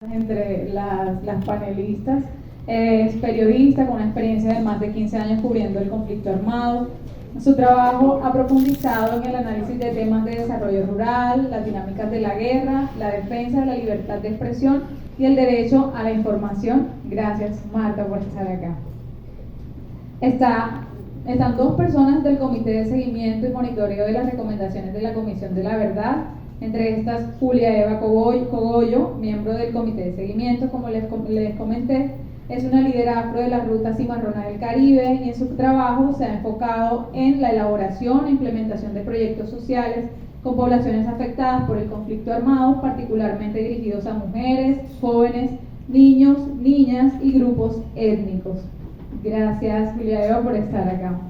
Entre las panelistas. Es periodista con una experiencia de más de 15 años cubriendo el conflicto armado. Su trabajo ha profundizado en el análisis de temas de desarrollo rural, las dinámicas de la guerra, la defensa de la libertad de expresión y el derecho a la información. Gracias, Marta, por estar acá. Están dos personas del Comité de Seguimiento y Monitoreo de las Recomendaciones de la Comisión de la Verdad. Entre estas, Julia Eva Cogollo, miembro del Comité de Seguimiento, como les comenté, es una líder afro de la Ruta Cimarrona del Caribe y en su trabajo se ha enfocado en la elaboración e implementación de proyectos sociales con poblaciones afectadas por el conflicto armado, particularmente dirigidos a mujeres, jóvenes, niños, niñas y grupos étnicos. Gracias, Julia Eva, por estar acá.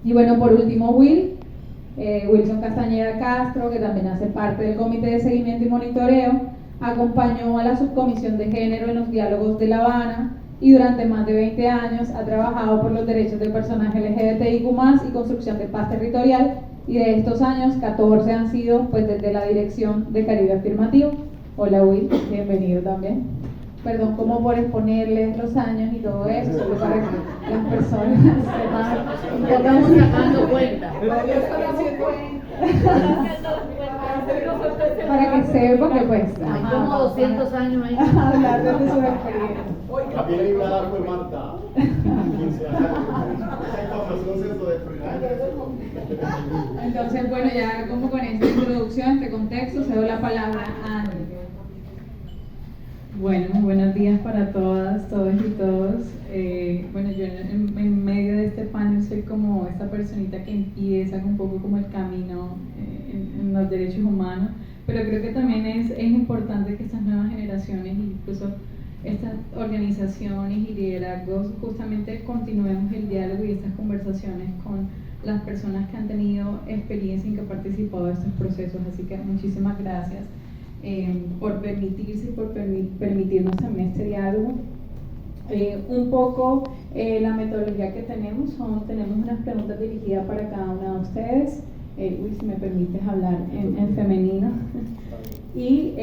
Y bueno, por último, Wilson Castañeda Castro, que también hace parte del Comité de Seguimiento y Monitoreo, acompañó a la Subcomisión de Género en los Diálogos de La Habana y durante más de 20 años ha trabajado por los derechos del personaje LGBTIQ+, y construcción de paz territorial, y de estos años, 14 han sido pues desde la dirección de Caribe Afirmativo. Hola Will, bienvenido también. Perdón como por exponerles los años y todo eso, solo para que las personas sepan. Ya estamos sacando cuenta. Para que sepa que pues hay como 200 años ahí. Hablar desde su experiencia. La bien librada fue Marta. 15 años. Entonces, bueno, ya como con esta introducción, este contexto, cedo la palabra a Andy. Bueno, buenos días para todas, todos y todos. Bueno, yo en medio de este panel soy como esta personita que empieza un poco como el camino en los derechos humanos, pero creo que también es importante que estas nuevas generaciones, incluso estas organizaciones y liderazgos, justamente continuemos el diálogo y estas conversaciones con las personas que han tenido experiencia y que han participado de estos procesos. Así que muchísimas gracias por permitirse y por permitirnos también este diálogo. Un poco la metodología que tenemos unas preguntas dirigidas para cada una de ustedes. Si me permites hablar en femenino. Y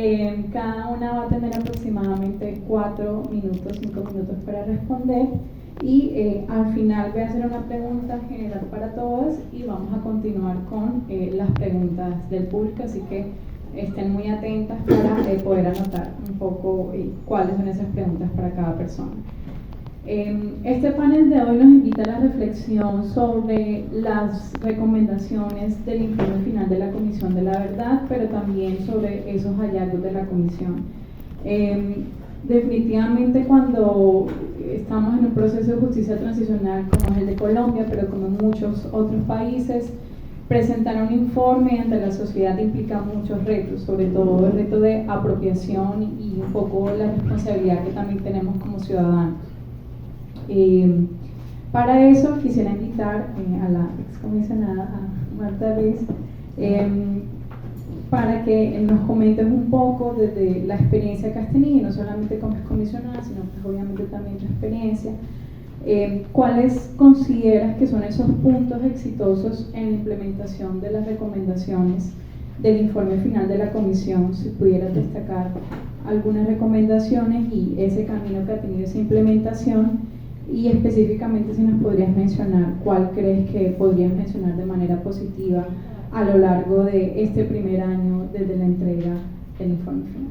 cada una va a tener aproximadamente 4 minutos, 5 minutos para responder. Y al final voy a hacer una pregunta general para todas y vamos a continuar con las preguntas del público, así que estén muy atentas para poder anotar un poco cuáles son esas preguntas para cada persona. Este panel de hoy nos invita a la reflexión sobre las recomendaciones del informe final de la Comisión de la Verdad, pero también sobre esos hallazgos de la Comisión. Definitivamente cuando estamos en un proceso de justicia transicional como es el de Colombia, pero como en muchos otros países, presentar un informe ante la sociedad implica muchos retos, sobre todo el reto de apropiación y un poco la responsabilidad que también tenemos como ciudadanos. Para eso quisiera invitar a la excomisionada, a Marta Ruiz, para que nos comentes un poco desde la experiencia que has tenido, no solamente como excomisionada, sino pues obviamente también tu experiencia. ¿Cuáles consideras que son esos puntos exitosos en la implementación de las recomendaciones del informe final de la Comisión? Si pudieras destacar algunas recomendaciones y ese camino que ha tenido esa implementación, y específicamente si nos podrías mencionar cuál crees que podrías mencionar de manera positiva a lo largo de este primer año desde la entrega del informe final.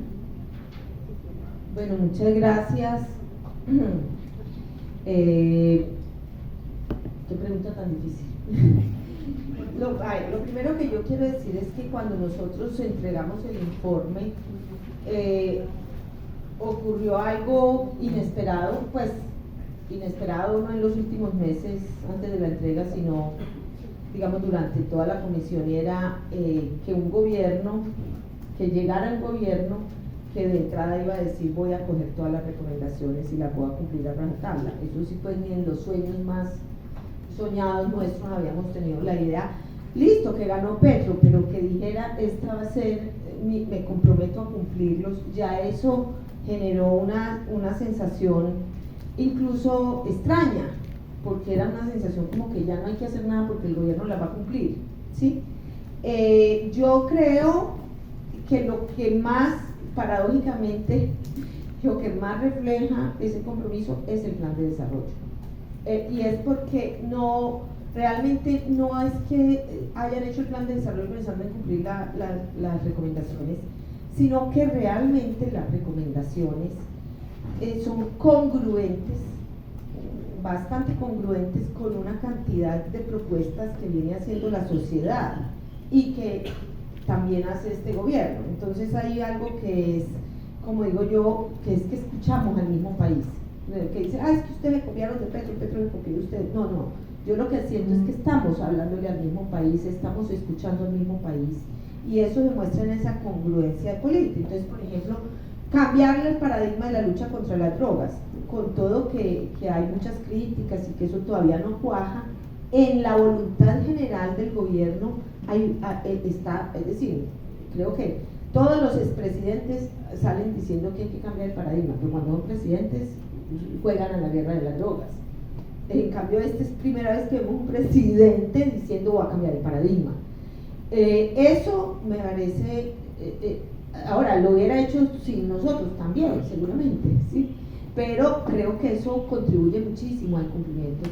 Bueno, muchas gracias. Qué pregunta tan difícil. Lo primero que yo quiero decir es que cuando nosotros entregamos el informe, ocurrió algo inesperado, pues inesperado no en los últimos meses antes de la entrega, sino digamos durante toda la comisión, y era que un gobierno, que llegara un gobierno que de entrada iba a decir voy a coger todas las recomendaciones y las voy a cumplir a rajatabla. Eso sí, pues ni en los sueños más soñados nuestros habíamos tenido la idea. Listo, que ganó Petro, pero que dijera esta va a ser, me comprometo a cumplirlos. Ya eso generó una sensación incluso extraña, porque era una sensación como que ya no hay que hacer nada porque el gobierno la va a cumplir, ¿sí? Yo creo que lo que más paradójicamente, lo que más refleja ese compromiso es el plan de desarrollo. Y es porque realmente no es que hayan hecho el plan de desarrollo pensando en cumplir las recomendaciones, sino que realmente las recomendaciones son congruentes, bastante congruentes con una cantidad de propuestas que viene haciendo la sociedad y que también hace este gobierno. Entonces hay algo que es, como digo yo, que es que escuchamos al mismo país, que dice, es que ustedes le copiaron de Petro, Petro le copió de ustedes. No, yo lo que siento es que estamos hablándole al mismo país, estamos escuchando al mismo país, y eso demuestra en esa congruencia de política. Entonces, por ejemplo, cambiarle el paradigma de la lucha contra las drogas, con todo que hay muchas críticas y que eso todavía no cuaja, en la voluntad general del gobierno está, es decir, creo que todos los expresidentes salen diciendo que hay que cambiar el paradigma, pero cuando son presidentes juegan a la guerra de las drogas. En cambio, esta es primera vez que vemos un presidente diciendo voy a cambiar el paradigma. Eso me parece, ahora lo hubiera hecho sin nosotros también, seguramente, ¿sí? Pero creo que eso contribuye muchísimo al cumplimiento.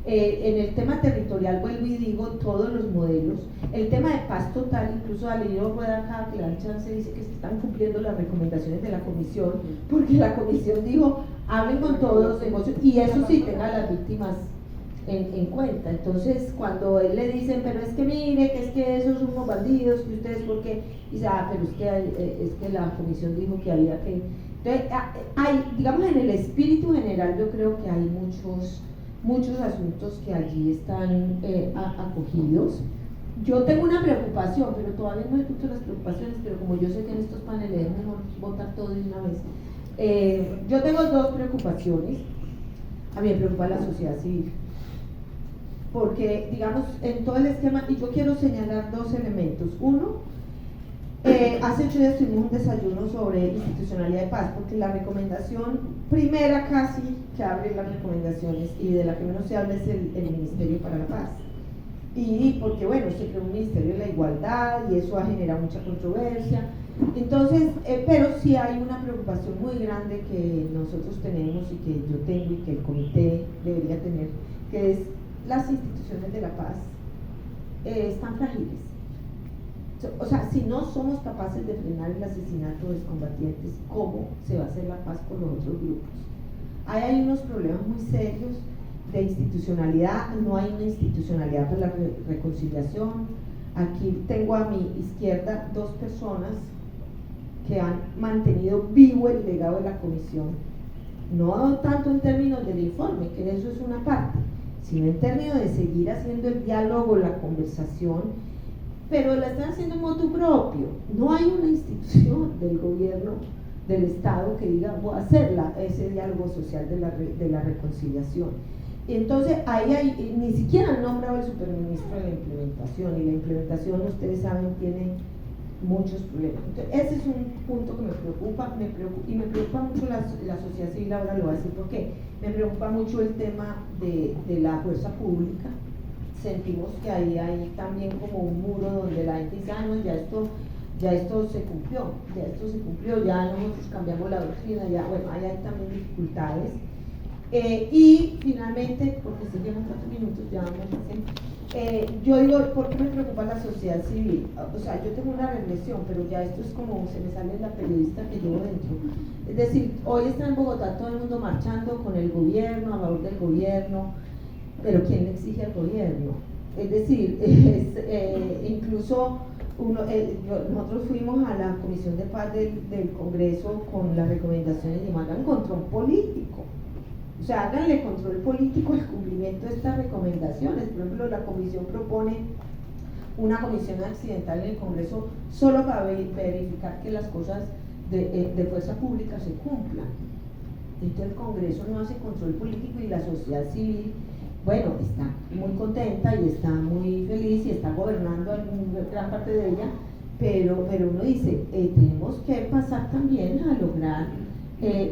En el tema territorial, vuelvo y digo, todos los modelos, el tema de paz total, incluso Alejandro Rueda acá, que le dan chance, dice que se están cumpliendo las recomendaciones de la comisión, porque la comisión dijo, hablen con todos, negocios, y eso sí, tengan las víctimas en cuenta. Entonces, cuando él le dicen, pero es que mire, que es que esos son unos bandidos, que ustedes, ¿por qué? Y dice, pero es que la comisión dijo que había que... Entonces, hay, digamos, en el espíritu general, yo creo que hay muchos asuntos que allí están acogidos. Yo tengo una preocupación, pero todavía no escucho las preocupaciones, pero como yo sé que en estos paneles es mejor votar todo de una vez. Yo tengo dos preocupaciones. A mí me preocupa la sociedad civil, porque, digamos, en todo el esquema, y yo quiero señalar dos elementos. Uno, hace 8 días tuvimos un desayuno sobre institucionalidad de paz, porque la recomendación primera casi que abre las recomendaciones y de la que menos se habla es el Ministerio para la Paz. Y porque, bueno, se creó un Ministerio de la Igualdad y eso ha generado mucha controversia. Entonces, pero sí hay una preocupación muy grande que nosotros tenemos y que yo tengo y que el comité debería tener, que es las instituciones de la paz están frágiles. O sea, si no somos capaces de frenar el asesinato de los combatientes, ¿cómo se va a hacer la paz con los otros grupos? Ahí hay unos problemas muy serios de institucionalidad, no hay una institucionalidad para la reconciliación. Aquí tengo a mi izquierda dos personas que han mantenido vivo el legado de la comisión, no tanto en términos del informe, que eso es una parte, sino en términos de seguir haciendo el diálogo, la conversación, pero la están haciendo en motu propio. No hay una institución del gobierno, del Estado, que diga voy a hacer ese diálogo social de la reconciliación. Y entonces ahí hay, ni siquiera han nombrado el superministro de la implementación, y la implementación, ustedes saben, tiene muchos problemas. Entonces, ese es un punto que me preocupa y me preocupa mucho la sociedad civil. Ahora lo voy a decir porque me preocupa mucho el tema de la fuerza pública. Sentimos que ahí hay también como un muro donde la gente dice, no, ya esto se cumplió, ya nosotros cambiamos la doctrina, ya, bueno, ahí hay también dificultades. Y finalmente, porque se llevan 4 minutos, ya vamos a hacer, yo digo, ¿por qué me preocupa la sociedad civil? O sea, yo tengo una reflexión, pero ya esto es como, se me sale la periodista que llevo dentro. Es decir, hoy está en Bogotá todo el mundo marchando con el gobierno, a favor del gobierno, pero ¿quién le exige al gobierno? Es decir, incluso nosotros fuimos a la Comisión de Paz del Congreso con las recomendaciones y hagan control político. O sea, háganle control político al cumplimiento de estas recomendaciones. Por ejemplo, la comisión propone una comisión accidental en el Congreso solo para verificar que las cosas de fuerza pública se cumplan. Entonces el Congreso no hace control político y la sociedad civil, bueno, está muy contenta y está muy feliz y está gobernando gran parte de ella, pero uno dice, tenemos que pasar también a lograr,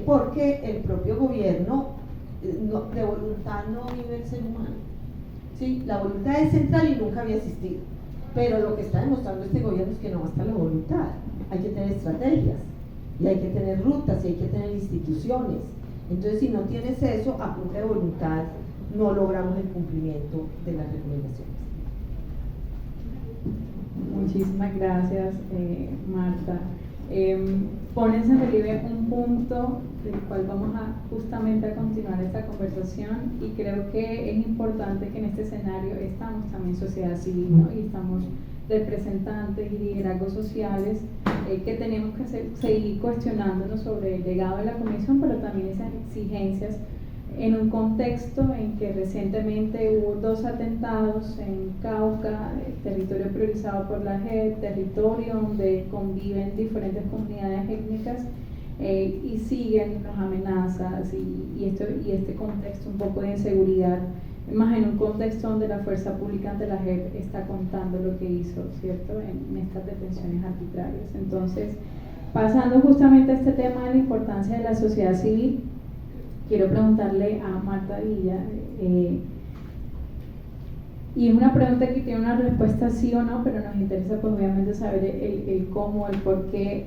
porque el propio gobierno de voluntad no vive el ser humano, ¿sí? La voluntad es central y nunca había existido, pero lo que está demostrando este gobierno es que no basta la voluntad, hay que tener estrategias. y hay que tener rutas, y hay que tener instituciones. Entonces, si no tienes eso, a punta de voluntad, no logramos el cumplimiento de las recomendaciones. Muchísimas gracias, Marta. Pones en relieve un punto del cual vamos justamente a continuar esta conversación, y creo que es importante que en este escenario estamos también sociedad civil, ¿no? Y estamos representantes y liderazgos sociales que tenemos que seguir cuestionándonos sobre el legado de la comisión, pero también esas exigencias en un contexto en que recientemente hubo 2 atentados en Cauca, territorio priorizado por la JEP, territorio donde conviven diferentes comunidades étnicas, y siguen las amenazas y este contexto un poco de inseguridad, más en un contexto donde la fuerza pública ante la JEP está contando lo que hizo, ¿cierto?, en estas detenciones arbitrarias. Entonces, pasando justamente a este tema de la importancia de la sociedad civil, quiero preguntarle a Marta Villa, y es una pregunta que tiene una respuesta sí o no, pero nos interesa pues obviamente saber el cómo, el por qué.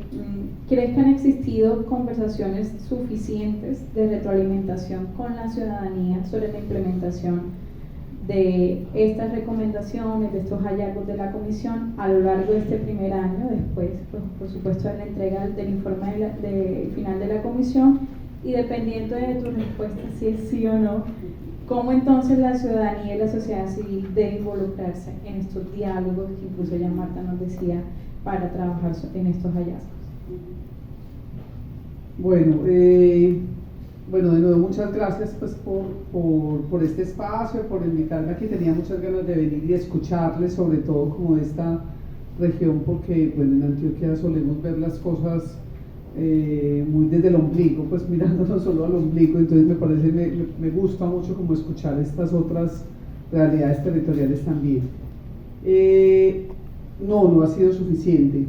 ¿Crees que han existido conversaciones suficientes de retroalimentación con la ciudadanía sobre la implementación de estas recomendaciones, de estos hallazgos de la comisión a lo largo de este primer año, después pues, por supuesto de la entrega del informe final de la comisión? Y dependiendo de tu respuesta, si es sí o no, ¿cómo entonces la ciudadanía y la sociedad civil deben involucrarse en estos diálogos que incluso ya Marta nos decía para trabajar en estos hallazgos? Bueno, de nuevo muchas gracias pues, por este espacio, por invitarme aquí. Tenía muchas ganas de venir y escucharles, sobre todo como de esta región, porque bueno, en Antioquia solemos ver las cosas muy desde el ombligo, pues mirándonos solo al ombligo. Entonces me gusta mucho como escuchar estas otras realidades territoriales también. No ha sido suficiente,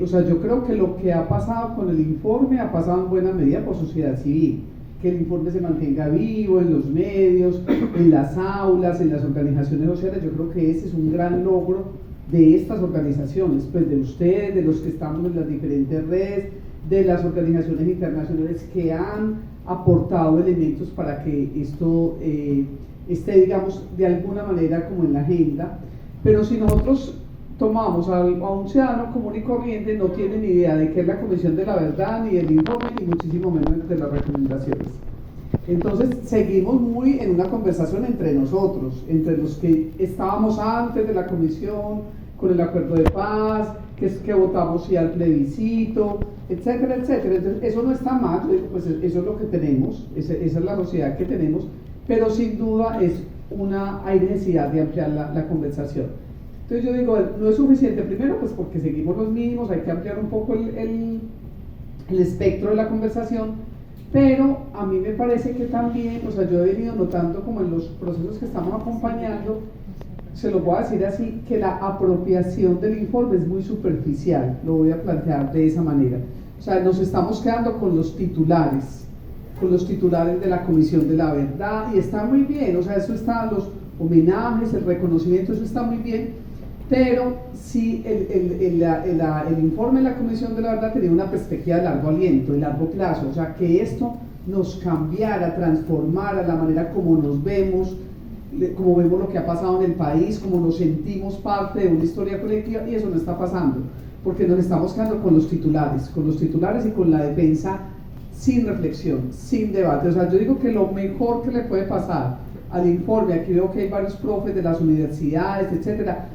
o sea, yo creo que lo que ha pasado con el informe ha pasado en buena medida por sociedad civil, que el informe se mantenga vivo en los medios, en las aulas, en las organizaciones sociales. Yo creo que ese es un gran logro de estas organizaciones, pues de ustedes, de los que estamos en las diferentes redes, de las organizaciones internacionales que han aportado elementos para que esto esté, digamos, de alguna manera como en la agenda. Pero si nosotros tomamos a un ciudadano común y corriente, no tiene ni idea de qué es la Comisión de la Verdad, ni del informe, ni muchísimo menos de las recomendaciones. Entonces seguimos muy en una conversación entre nosotros, entre los que estábamos antes de la comisión, con el acuerdo de paz, que votamos sí al plebiscito, etcétera, etcétera. Entonces eso no está mal, pues eso es lo que tenemos, esa es la sociedad que tenemos, pero sin duda hay necesidad de ampliar la conversación. Entonces yo digo, no es suficiente, primero pues porque seguimos los mismos, hay que ampliar un poco el espectro de la conversación, pero a mí me parece que también, o sea, yo he venido notando como en los procesos que estamos acompañando, se lo voy a decir así, que la apropiación del informe es muy superficial, lo voy a plantear de esa manera. O sea, nos estamos quedando con los titulares de la Comisión de la Verdad, y está muy bien, o sea, eso está, los homenajes, el reconocimiento, eso está muy bien, pero sí el informe de la Comisión de la Verdad tenía una perspectiva de largo aliento, de largo plazo, o sea, que esto nos cambiara, transformara la manera como nos vemos, como vemos lo que ha pasado en el país, como nos sentimos parte de una historia colectiva, y eso no está pasando, porque nos estamos quedando con los titulares y con la defensa sin reflexión, sin debate. O sea, yo digo que lo mejor que le puede pasar al informe, aquí veo que hay varios profes de las universidades, etcétera,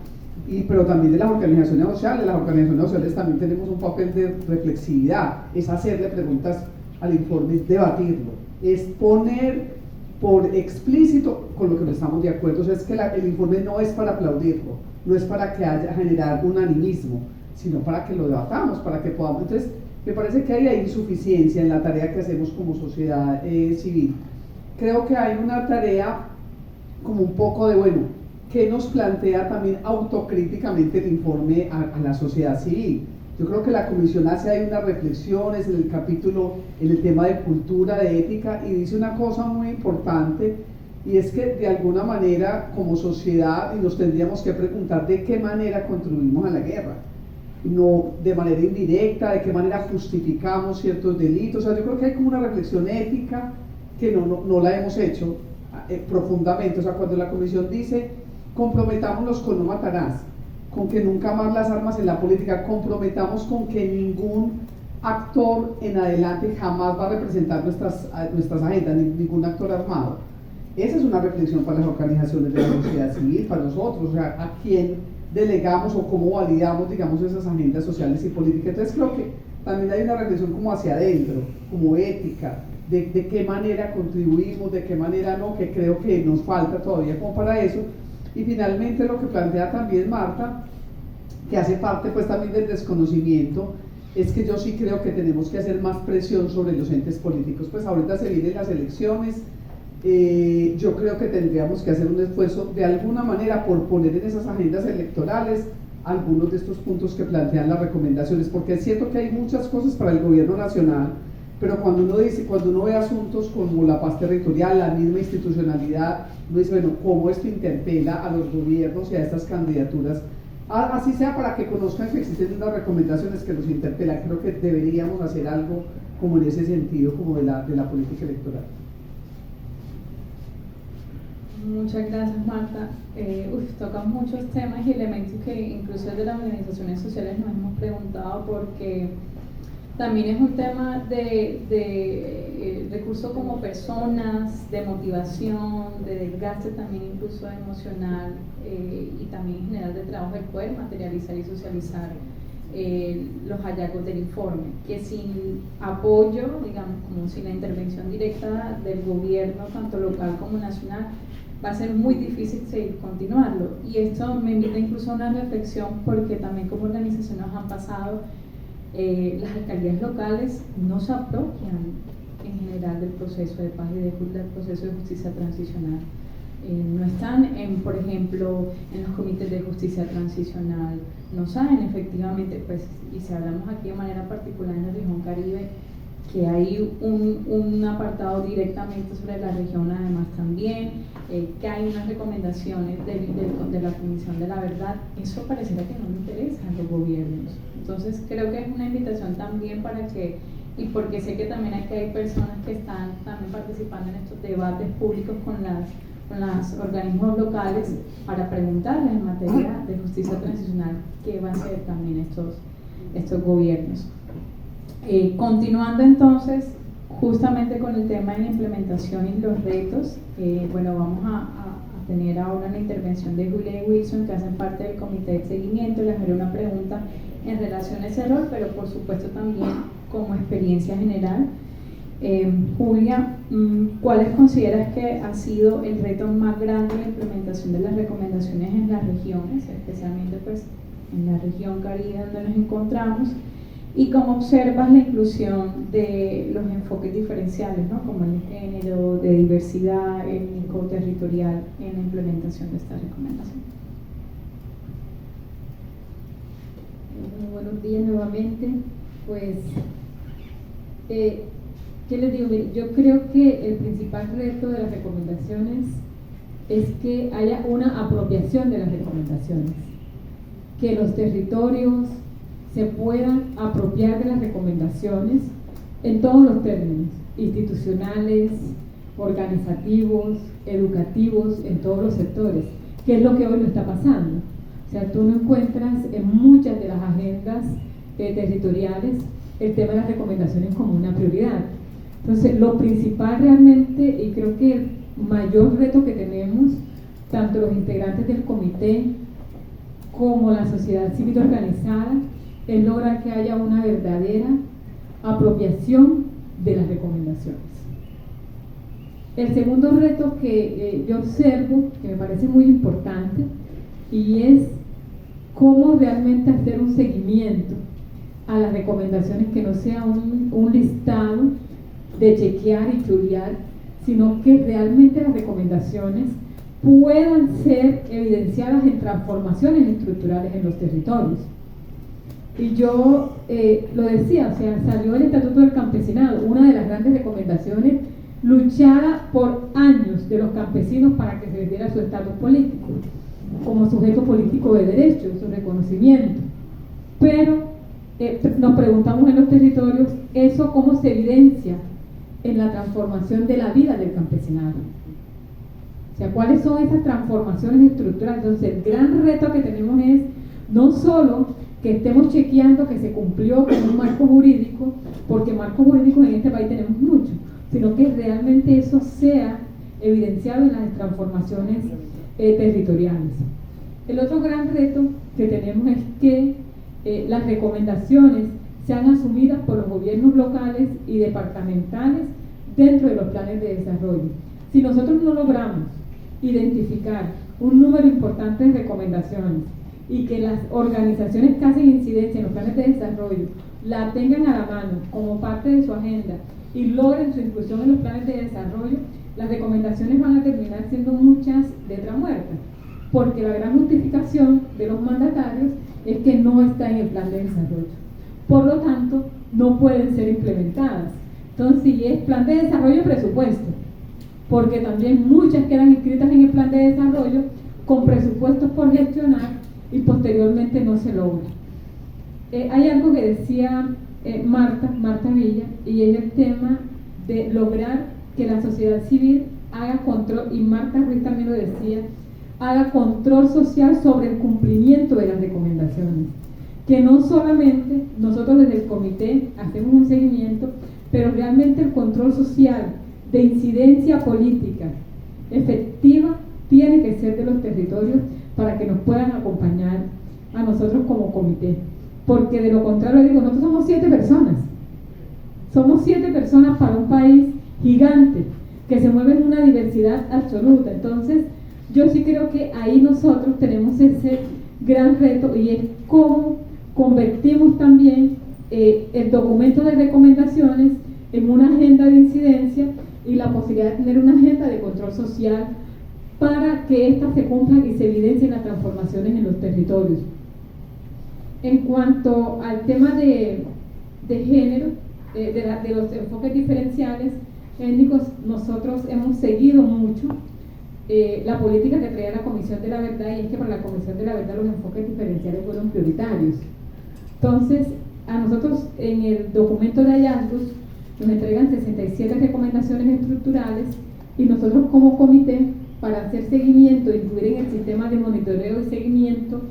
pero también de las organizaciones sociales también tenemos un papel de reflexividad, es hacerle preguntas al informe, es debatirlo, es poner por explícito con lo que no estamos de acuerdo. O sea, es que el informe no es para aplaudirlo, no es para que haya generar unanimismo, sino para que lo debatamos, para que podamos. Entonces, me parece que hay insuficiencia en la tarea que hacemos como sociedad civil. Creo que hay una tarea como un poco de, bueno, que nos plantea también autocríticamente el informe a la sociedad civil. Yo creo que la comisión hace ahí unas reflexiones en el capítulo, en el tema de cultura, de ética, y dice una cosa muy importante, y es que de alguna manera como sociedad, y nos tendríamos que preguntar de qué manera contribuimos a la guerra. no de manera indirecta, de qué manera justificamos ciertos delitos. O sea, yo creo que hay como una reflexión ética que no la hemos hecho profundamente. O sea, cuando la comisión dice comprometámonos con no matarás, con que nunca más las armas en la política, comprometamos con que ningún actor en adelante jamás va a representar nuestras agendas, ningún actor armado. Esa es una reflexión para las organizaciones de la sociedad civil, para nosotros, o sea, a quién delegamos o cómo validamos, digamos, esas agendas sociales y políticas. Entonces creo que también hay una reflexión como hacia adentro, como ética, de qué manera contribuimos, de qué manera no, que creo que nos falta todavía como para eso. Y finalmente lo que plantea también Marta, que hace parte pues también del desconocimiento, es que yo sí creo que tenemos que hacer más presión sobre los entes políticos. Pues ahorita se vienen las elecciones, yo creo que tendríamos que hacer un esfuerzo de alguna manera por poner en esas agendas electorales algunos de estos puntos que plantean las recomendaciones, porque es cierto que hay muchas cosas para el gobierno nacional, pero cuando uno ve asuntos como la paz territorial, la misma institucionalidad, uno dice, bueno, ¿cómo esto interpela a los gobiernos y a estas candidaturas? Así sea para que conozcan que existen unas recomendaciones que los interpelan. Creo que deberíamos hacer algo como en ese sentido, como de la política electoral. Muchas gracias, Marta. Tocan muchos temas y elementos que incluso desde las organizaciones sociales nos hemos preguntado, porque también es un tema de recursos como personas, de motivación, de desgaste también incluso emocional, y también en general de trabajo, el poder materializar y socializar los hallazgos del informe, que sin apoyo, digamos, como sin la intervención directa del gobierno, tanto local como nacional, va a ser muy difícil seguir continuarlo. Y esto me invita incluso a una reflexión, porque también como organización nos han pasado, las alcaldías locales no se apropian en general del proceso de paz y del proceso de justicia transicional. No están, por ejemplo, en los comités de justicia transicional, no saben efectivamente, pues, y si hablamos aquí de manera particular en la región Caribe, que hay un apartado directamente sobre la región además también, que hay unas recomendaciones de la Comisión de la Verdad. Eso pareciera que no le interesa a los gobiernos. Entonces creo que es una invitación también para que, y porque sé que también aquí hay personas que están también participando en estos debates públicos con los organismos locales, para preguntarles en materia de justicia transicional qué van a hacer también estos gobiernos. Continuando entonces justamente con el tema de la implementación y los retos, bueno, vamos a tener ahora una intervención de Julia y Wilson, que hacen parte del comité de seguimiento. Les haré una pregunta en relación a ese rol, pero por supuesto también como experiencia general. Julia, ¿cuáles consideras que ha sido el reto más grande en la implementación de las recomendaciones en las regiones, especialmente pues en la región Caribe donde nos encontramos? ¿Y cómo observas la inclusión de los enfoques diferenciales, ¿no?, como el género, de diversidad étnico-territorial en la implementación de esta recomendación? Bueno, buenos días nuevamente. Pues, ¿qué les digo? Mire, yo creo que el principal reto de las recomendaciones es que haya una apropiación de las recomendaciones, que los territorios se puedan apropiar de las recomendaciones en todos los términos, institucionales, organizativos, educativos, en todos los sectores, que es lo que hoy no está pasando. O sea, tú no encuentras en muchas de las agendas territoriales el tema de las recomendaciones como una prioridad. Entonces, lo principal realmente, y creo que el mayor reto que tenemos, tanto los integrantes del comité como la sociedad civil organizada, es lograr que haya una verdadera apropiación de las recomendaciones. El segundo reto que yo observo, que me parece muy importante, y es cómo realmente hacer un seguimiento a las recomendaciones, que no sea un listado de chequear y chulear, sino que realmente las recomendaciones puedan ser evidenciadas en transformaciones estructurales en los territorios. Y yo lo decía, o sea, salió el Estatuto del Campesinado, una de las grandes recomendaciones, luchada por años de los campesinos para que se les diera su estatus político, como sujeto político de derecho, su reconocimiento. pero nos preguntamos en los territorios, ¿eso cómo se evidencia en la transformación de la vida del campesinado? O sea, ¿cuáles son esas transformaciones estructurales? Entonces, el gran reto que tenemos es no solo que estemos chequeando que se cumplió con un marco jurídico, porque marcos jurídicos en este país tenemos muchos, sino que realmente eso sea evidenciado en las transformaciones territoriales. El otro gran reto que tenemos es que las recomendaciones sean asumidas por los gobiernos locales y departamentales dentro de los planes de desarrollo. Si nosotros no logramos identificar un número importante de recomendaciones y que las organizaciones que hacen incidencia en los planes de desarrollo la tengan a la mano como parte de su agenda y logren su inclusión en los planes de desarrollo, las recomendaciones van a terminar siendo muchas letras muertas, porque la gran justificación de los mandatarios es que no está en el plan de desarrollo. Por lo tanto, no pueden ser implementadas. Entonces, si es plan de desarrollo, presupuesto, porque también muchas quedan inscritas en el plan de desarrollo con presupuestos por gestionar y posteriormente no se logra. Hay algo que decía Marta Villa, y es el tema de lograr que la sociedad civil haga control, y Marta Ruiz también lo decía, haga control social sobre el cumplimiento de las recomendaciones. Que no solamente nosotros desde el comité hacemos un seguimiento, pero realmente el control social de incidencia política efectiva tiene que ser de los territorios para que nos puedan acompañar a nosotros como comité. Porque de lo contrario, digo, nosotros somos 7 personas. Somos 7 personas para un país gigante que se mueve en una diversidad absoluta. Entonces, yo sí creo que ahí nosotros tenemos ese gran reto, y es cómo convertimos también el documento de recomendaciones en una agenda de incidencia y la posibilidad de tener una agenda de control social para que éstas se cumplan y se evidencien las transformaciones en los territorios. En cuanto al tema de género, de los enfoques diferenciales étnicos, nosotros hemos seguido mucho la política que traía la Comisión de la Verdad, y es que para la Comisión de la Verdad los enfoques diferenciales fueron prioritarios. Entonces, a nosotros en el documento de hallazgos nos entregan 67 recomendaciones estructurales, y nosotros como comité, para hacer seguimiento e incluir en el sistema de monitoreo y seguimiento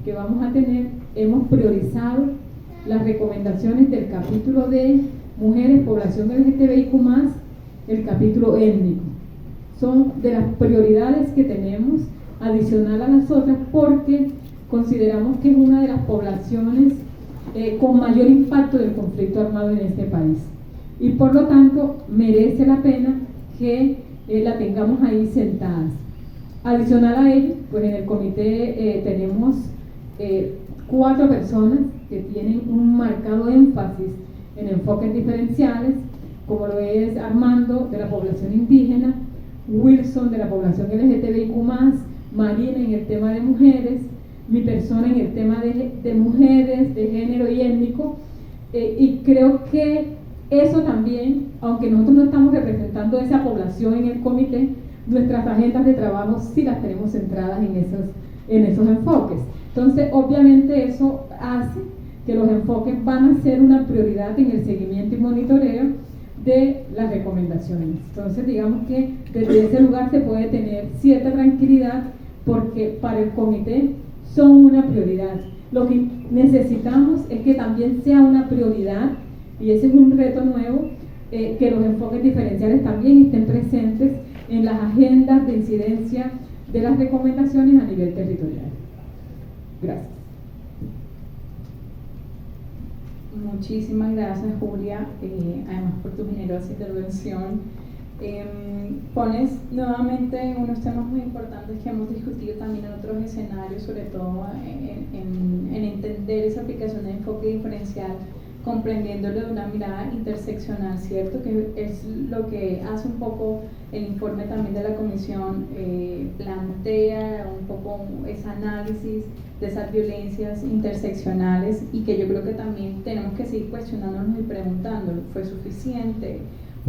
que vamos a tener, hemos priorizado las recomendaciones del capítulo de mujeres, población LGTBIQ+, el capítulo étnico. Son de las prioridades que tenemos, adicional a las otras, porque consideramos que es una de las poblaciones con mayor impacto del conflicto armado en este país, y por lo tanto merece la pena que la tengamos ahí sentadas. Adicional a ello, pues en el comité tenemos 4 personas que tienen un marcado énfasis en enfoques diferenciales, como lo es Armando, de la población indígena, Wilson, de la población LGTBIQ+, Marina en el tema de mujeres, mi persona en el tema de mujeres, de género y étnico, y creo que eso también, aunque nosotros no estamos representando esa población en el comité, nuestras agendas de trabajo sí las tenemos centradas en esos enfoques. Entonces, obviamente eso hace que los enfoques van a ser una prioridad en el seguimiento y monitoreo de las recomendaciones. Entonces, digamos que desde ese lugar se puede tener cierta tranquilidad, porque para el comité son una prioridad. Lo que necesitamos es que también sea una prioridad, y ese es un reto nuevo, que los enfoques diferenciales también estén presentes en las agendas de incidencia de las recomendaciones a nivel territorial. Gracias. Muchísimas gracias, Julia, además por tu generosa intervención. Pones nuevamente unos temas muy importantes que hemos discutido también en otros escenarios, sobre todo en entender esa aplicación de enfoque diferencial, comprendiéndolo de una mirada interseccional, ¿cierto? Que es lo que hace un poco el informe también de la comisión, plantea un poco ese análisis de esas violencias interseccionales, y que yo creo que también tenemos que seguir cuestionándonos y preguntándonos, ¿fue suficiente?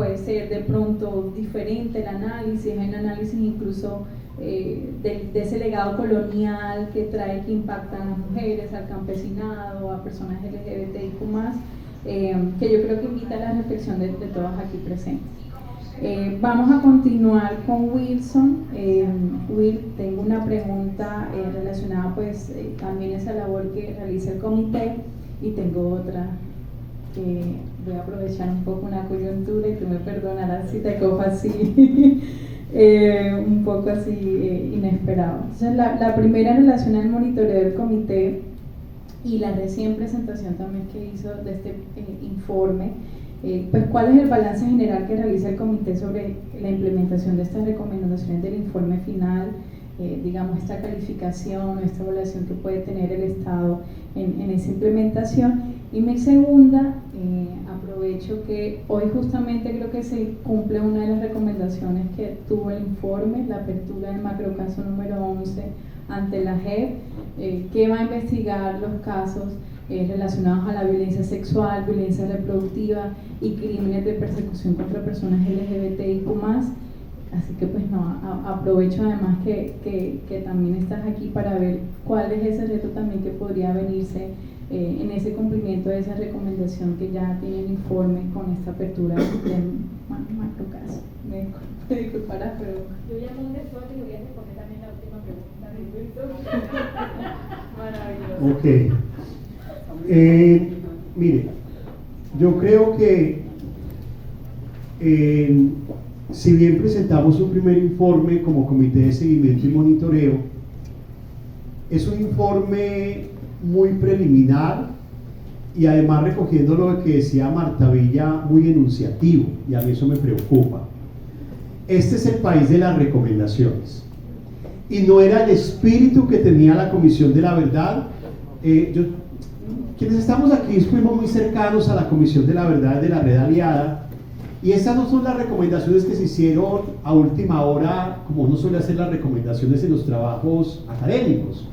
puede ser de pronto diferente el análisis, hay un análisis incluso de ese legado colonial que trae, que impacta a las mujeres, al campesinado, a personas LGBTIQ+, que yo creo que invita a la reflexión de todas aquí presentes. Vamos a continuar con Wilson. Will, tengo una pregunta relacionada pues también a esa labor que realiza el comité, y tengo otra que voy a aprovechar un poco una coyuntura y tú me perdonarás si te cojo así un poco así inesperado. Entonces la primera en relación al monitoreo del comité y la recién presentación también que hizo de este informe. Pues ¿cuál es el balance general que realiza el comité sobre la implementación de estas recomendaciones del informe final? Digamos, esta calificación o esta evaluación que puede tener el Estado en esa implementación. Y mi segunda, aprovecho que hoy justamente creo que se cumple una de las recomendaciones que tuvo el informe, la apertura del macrocaso número 11 ante la JEP, que va a investigar los casos relacionados a la violencia sexual, violencia reproductiva y crímenes de persecución contra personas LGBTIQ+. Así que pues no, aprovecho además que también estás aquí para ver cuál es ese reto también que podría venirse en ese cumplimiento de esa recomendación que ya tiene el informe con esta apertura del macrocaso. Me disculparás, pero... Yo llamo un desorden y voy a responder también la última pregunta de Wilson. Ok. Mire, yo creo que si bien presentamos un primer informe como Comité de Seguimiento y Monitoreo, es un informe muy preliminar y además recogiendo lo que decía Marta Villa, muy enunciativo, y a mí eso me preocupa. Este es el país de las recomendaciones y no era el espíritu que tenía la Comisión de la Verdad. Quienes estamos aquí fuimos muy cercanos a la Comisión de la Verdad de la Red Aliada, y estas no son las recomendaciones que se hicieron a última hora, como uno suele hacer las recomendaciones en los trabajos académicos.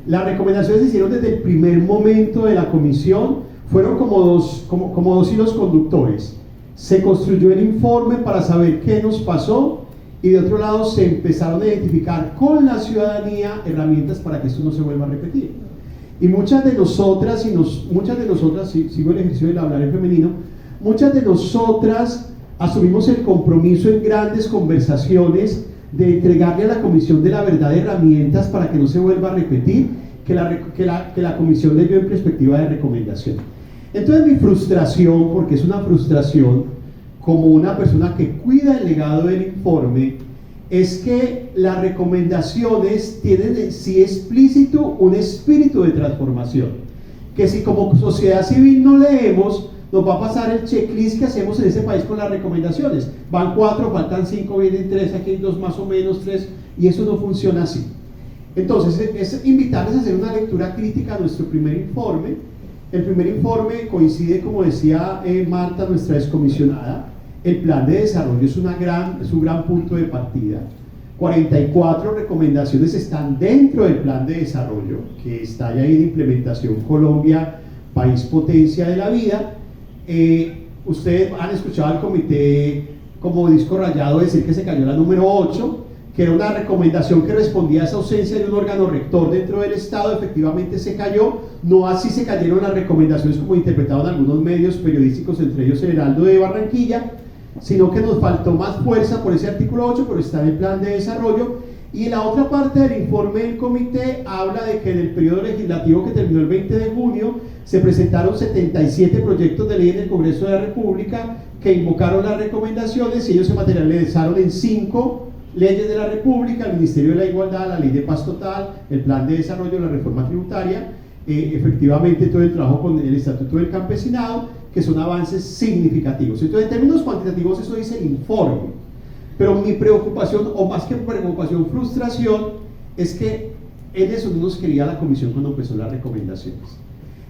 Las recomendaciones se hicieron desde el primer momento de la comisión, fueron como dos hilos conductores. Se construyó el informe para saber qué nos pasó, y de otro lado se empezaron a identificar con la ciudadanía herramientas para que esto no se vuelva a repetir. Y muchas de nosotras, sigo el ejercicio del hablar en femenino, muchas de nosotras asumimos el compromiso en grandes conversaciones de entregarle a la Comisión de la Verdad herramientas para que no se vuelva a repetir, que la Comisión le dio en perspectiva de recomendación. Entonces mi frustración, porque es una frustración como una persona que cuida el legado del informe, es que las recomendaciones tienen en sí explícito un espíritu de transformación, que si como sociedad civil no leemos, nos va a pasar el checklist que hacemos en ese país con las recomendaciones. Van 4, faltan 5, vienen 3, aquí hay 2 más o menos, 3, y eso no funciona así. Entonces, es invitarles a hacer una lectura crítica a nuestro primer informe. El primer informe coincide, como decía Marta, nuestra excomisionada. El plan de desarrollo es un gran punto de partida. 44 recomendaciones están dentro del plan de desarrollo, que está ya en implementación Colombia, país potencia de la vida. Ustedes han escuchado al comité como disco rayado decir que se cayó la número 8, que era una recomendación que respondía a esa ausencia de un órgano rector dentro del Estado. Efectivamente se cayó, no así se cayeron las recomendaciones como interpretaron algunos medios periodísticos, entre ellos el Heraldo de Barranquilla, sino que nos faltó más fuerza por ese artículo 8, pero está en el plan de desarrollo. Y la otra parte del informe del comité habla de que en el periodo legislativo que terminó el 20 de junio se presentaron 77 proyectos de ley en el Congreso de la República que invocaron las recomendaciones, y ellos se materializaron en 5 leyes de la República: el Ministerio de la Igualdad, la Ley de Paz Total, el Plan de Desarrollo, la Reforma Tributaria, efectivamente todo el trabajo con el Estatuto del Campesinado, que son avances significativos. Entonces, en términos cuantitativos, eso dice el informe. Pero mi preocupación, o más que preocupación, frustración, es que en eso no nos quería la comisión cuando empezó las recomendaciones.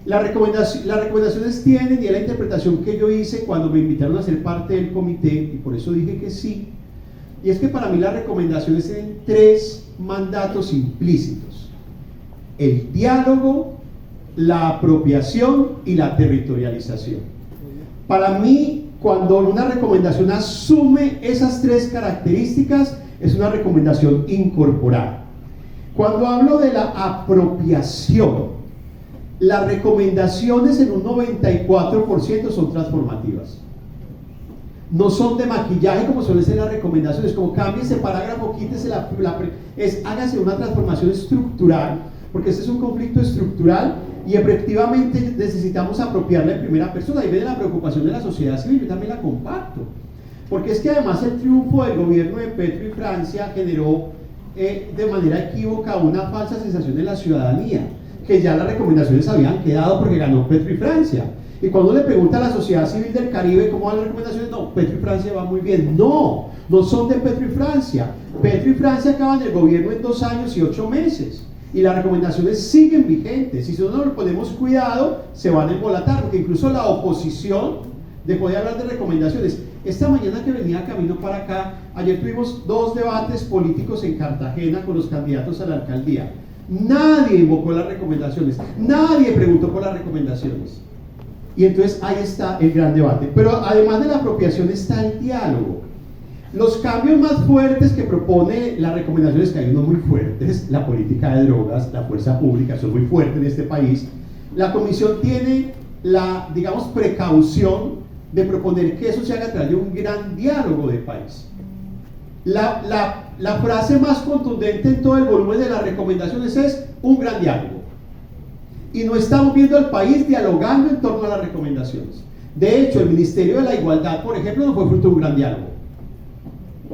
Las recomendaciones tienen, y es la interpretación que yo hice cuando me invitaron a ser parte del comité, y por eso dije que sí, y es que para mí las recomendaciones tienen 3 mandatos implícitos: el diálogo, la apropiación y la territorialización. Para mí, cuando una recomendación asume esas tres características, es una recomendación incorporada. Cuando hablo de la apropiación, las recomendaciones en un 94% son transformativas. No son de maquillaje como suelen ser las recomendaciones, como cambie ese parágrafo, quítese hágase una transformación estructural, porque este es un conflicto estructural y efectivamente necesitamos apropiarla en primera persona. Ahí viene la preocupación de la sociedad civil, yo también la comparto, porque es que además el triunfo del gobierno de Petro y Francia generó de manera equívoca una falsa sensación en la ciudadanía, que ya las recomendaciones habían quedado porque ganó Petro y Francia. Y cuando le pregunta a la sociedad civil del Caribe cómo van las recomendaciones, no, Petro y Francia va muy bien. No, no son de Petro y Francia. Petro y Francia acaban el gobierno en 2 años y 8 meses. Y las recomendaciones siguen vigentes. Y si no nos ponemos cuidado, se van a embolatar, porque incluso la oposición dejó de hablar de recomendaciones. Esta mañana que venía camino para acá, ayer tuvimos 2 debates políticos en Cartagena con los candidatos a la alcaldía. Nadie invocó las recomendaciones, nadie preguntó por las recomendaciones. Y entonces ahí está el gran debate. Pero además de la apropiación está el diálogo. Los cambios más fuertes que propone las recomendaciones, que hay unos muy fuertes, la política de drogas, la fuerza pública, son muy fuertes en este país. La comisión tiene la, digamos, precaución de proponer que eso se haga a través de un gran diálogo de país. La frase más contundente en todo el volumen de las recomendaciones es un gran diálogo. Y no estamos viendo al país dialogando en torno a las recomendaciones. De hecho, el Ministerio de la Igualdad, por ejemplo, no fue fruto de un gran diálogo.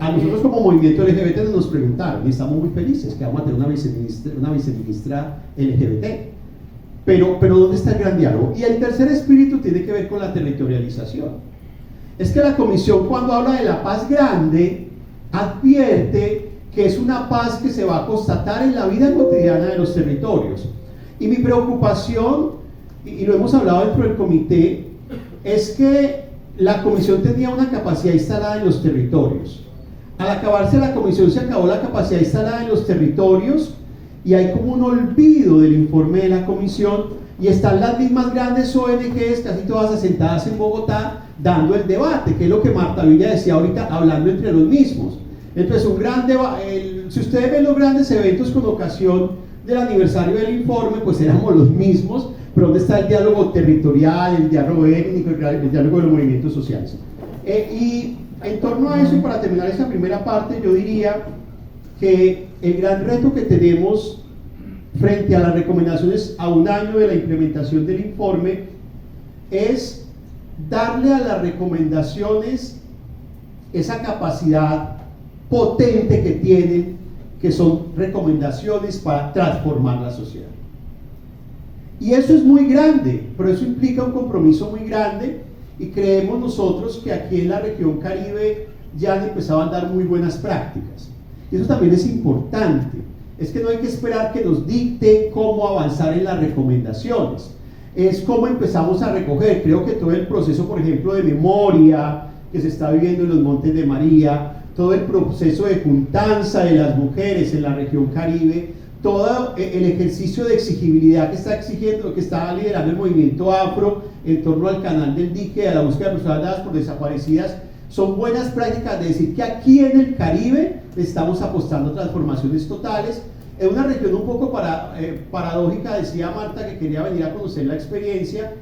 A nosotros como movimiento LGBT nos preguntaron, y estamos muy felices que vamos a tener una viceministra LGBT. Pero ¿dónde está el gran diálogo? Y el tercer espíritu tiene que ver con la territorialización. Es que la comisión, cuando habla de la paz grande, advierte que es una paz que se va a constatar en la vida cotidiana de los territorios. Y mi preocupación, y lo hemos hablado dentro del comité, es que la comisión tenía una capacidad instalada en los territorios. Al acabarse la comisión se acabó la capacidad instalada en los territorios y hay como un olvido del informe de la comisión y están las mismas grandes ONGs, casi todas asentadas en Bogotá, dando el debate, que es lo que Marta Villa decía ahorita, hablando entre los mismos. Entonces, un gran debate, si ustedes ven los grandes eventos con ocasión del aniversario del informe, pues éramos los mismos, pero ¿dónde está el diálogo territorial, el diálogo étnico, el diálogo de los movimientos sociales? Y en torno a eso, y para terminar esta primera parte, yo diría que el gran reto que tenemos frente a las recomendaciones a 1 año de la implementación del informe es darle a las recomendaciones esa capacidad potente que tienen, que son recomendaciones para transformar la sociedad. Y eso es muy grande, pero eso implica un compromiso muy grande y creemos nosotros que aquí en la región Caribe ya han empezado a dar muy buenas prácticas. Y eso también es importante, es que no hay que esperar que nos dicten cómo avanzar en las recomendaciones, es cómo empezamos a recoger. Creo que todo el proceso, por ejemplo, de memoria que se está viviendo en los Montes de María, todo el proceso de juntanza de las mujeres en la región Caribe, todo el ejercicio de exigibilidad que está liderando el movimiento afro en torno al canal del dique, a la búsqueda de personas dadas por desaparecidas, son buenas prácticas de decir que aquí en el Caribe estamos apostando a transformaciones totales. En una región un poco paradójica, decía Marta que quería venir a conocer la experiencia.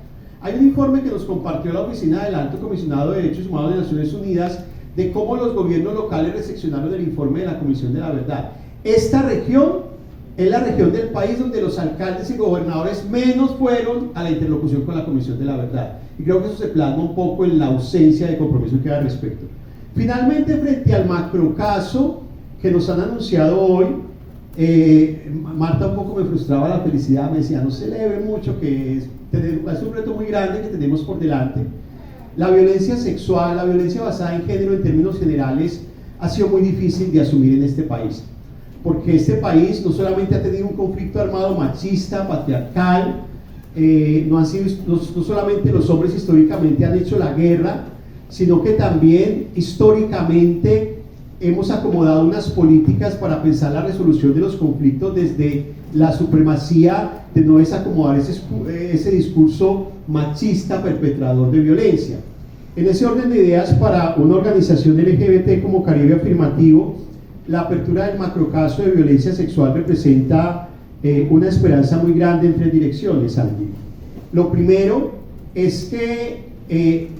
Hay un informe que nos compartió la oficina del Alto Comisionado de Derechos Humanos de Naciones Unidas de cómo los gobiernos locales recepcionaron el informe de la Comisión de la Verdad. Esta región es la región del país donde los alcaldes y gobernadores menos fueron a la interlocución con la Comisión de la Verdad. Y creo que eso se plasma un poco en la ausencia de compromiso que hay al respecto. Finalmente, frente al macrocaso que nos han anunciado hoy, Marta un poco me frustraba la felicidad, me decía, no celebre mucho, que es un reto muy grande que tenemos por delante. La violencia sexual, la violencia basada en género en términos generales, ha sido muy difícil de asumir en este país. Porque este país no solamente ha tenido un conflicto armado machista, patriarcal, no solamente los hombres históricamente han hecho la guerra, sino que también históricamente hemos acomodado unas políticas para pensar la resolución de los conflictos desde la supremacía de no desacomodar ese discurso machista perpetrador de violencia. En ese orden de ideas, para una organización LGBT como Caribe Afirmativo, la apertura del macrocaso de violencia sexual representa una esperanza muy grande en 3 direcciones, Angie. Lo primero es que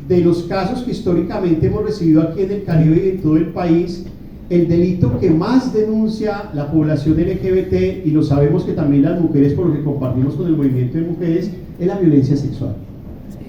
de los casos que históricamente hemos recibido aquí en el Caribe y en todo el país, el delito que más denuncia la población LGBT, y lo sabemos que también las mujeres, por lo que compartimos con el movimiento de mujeres, es la violencia sexual.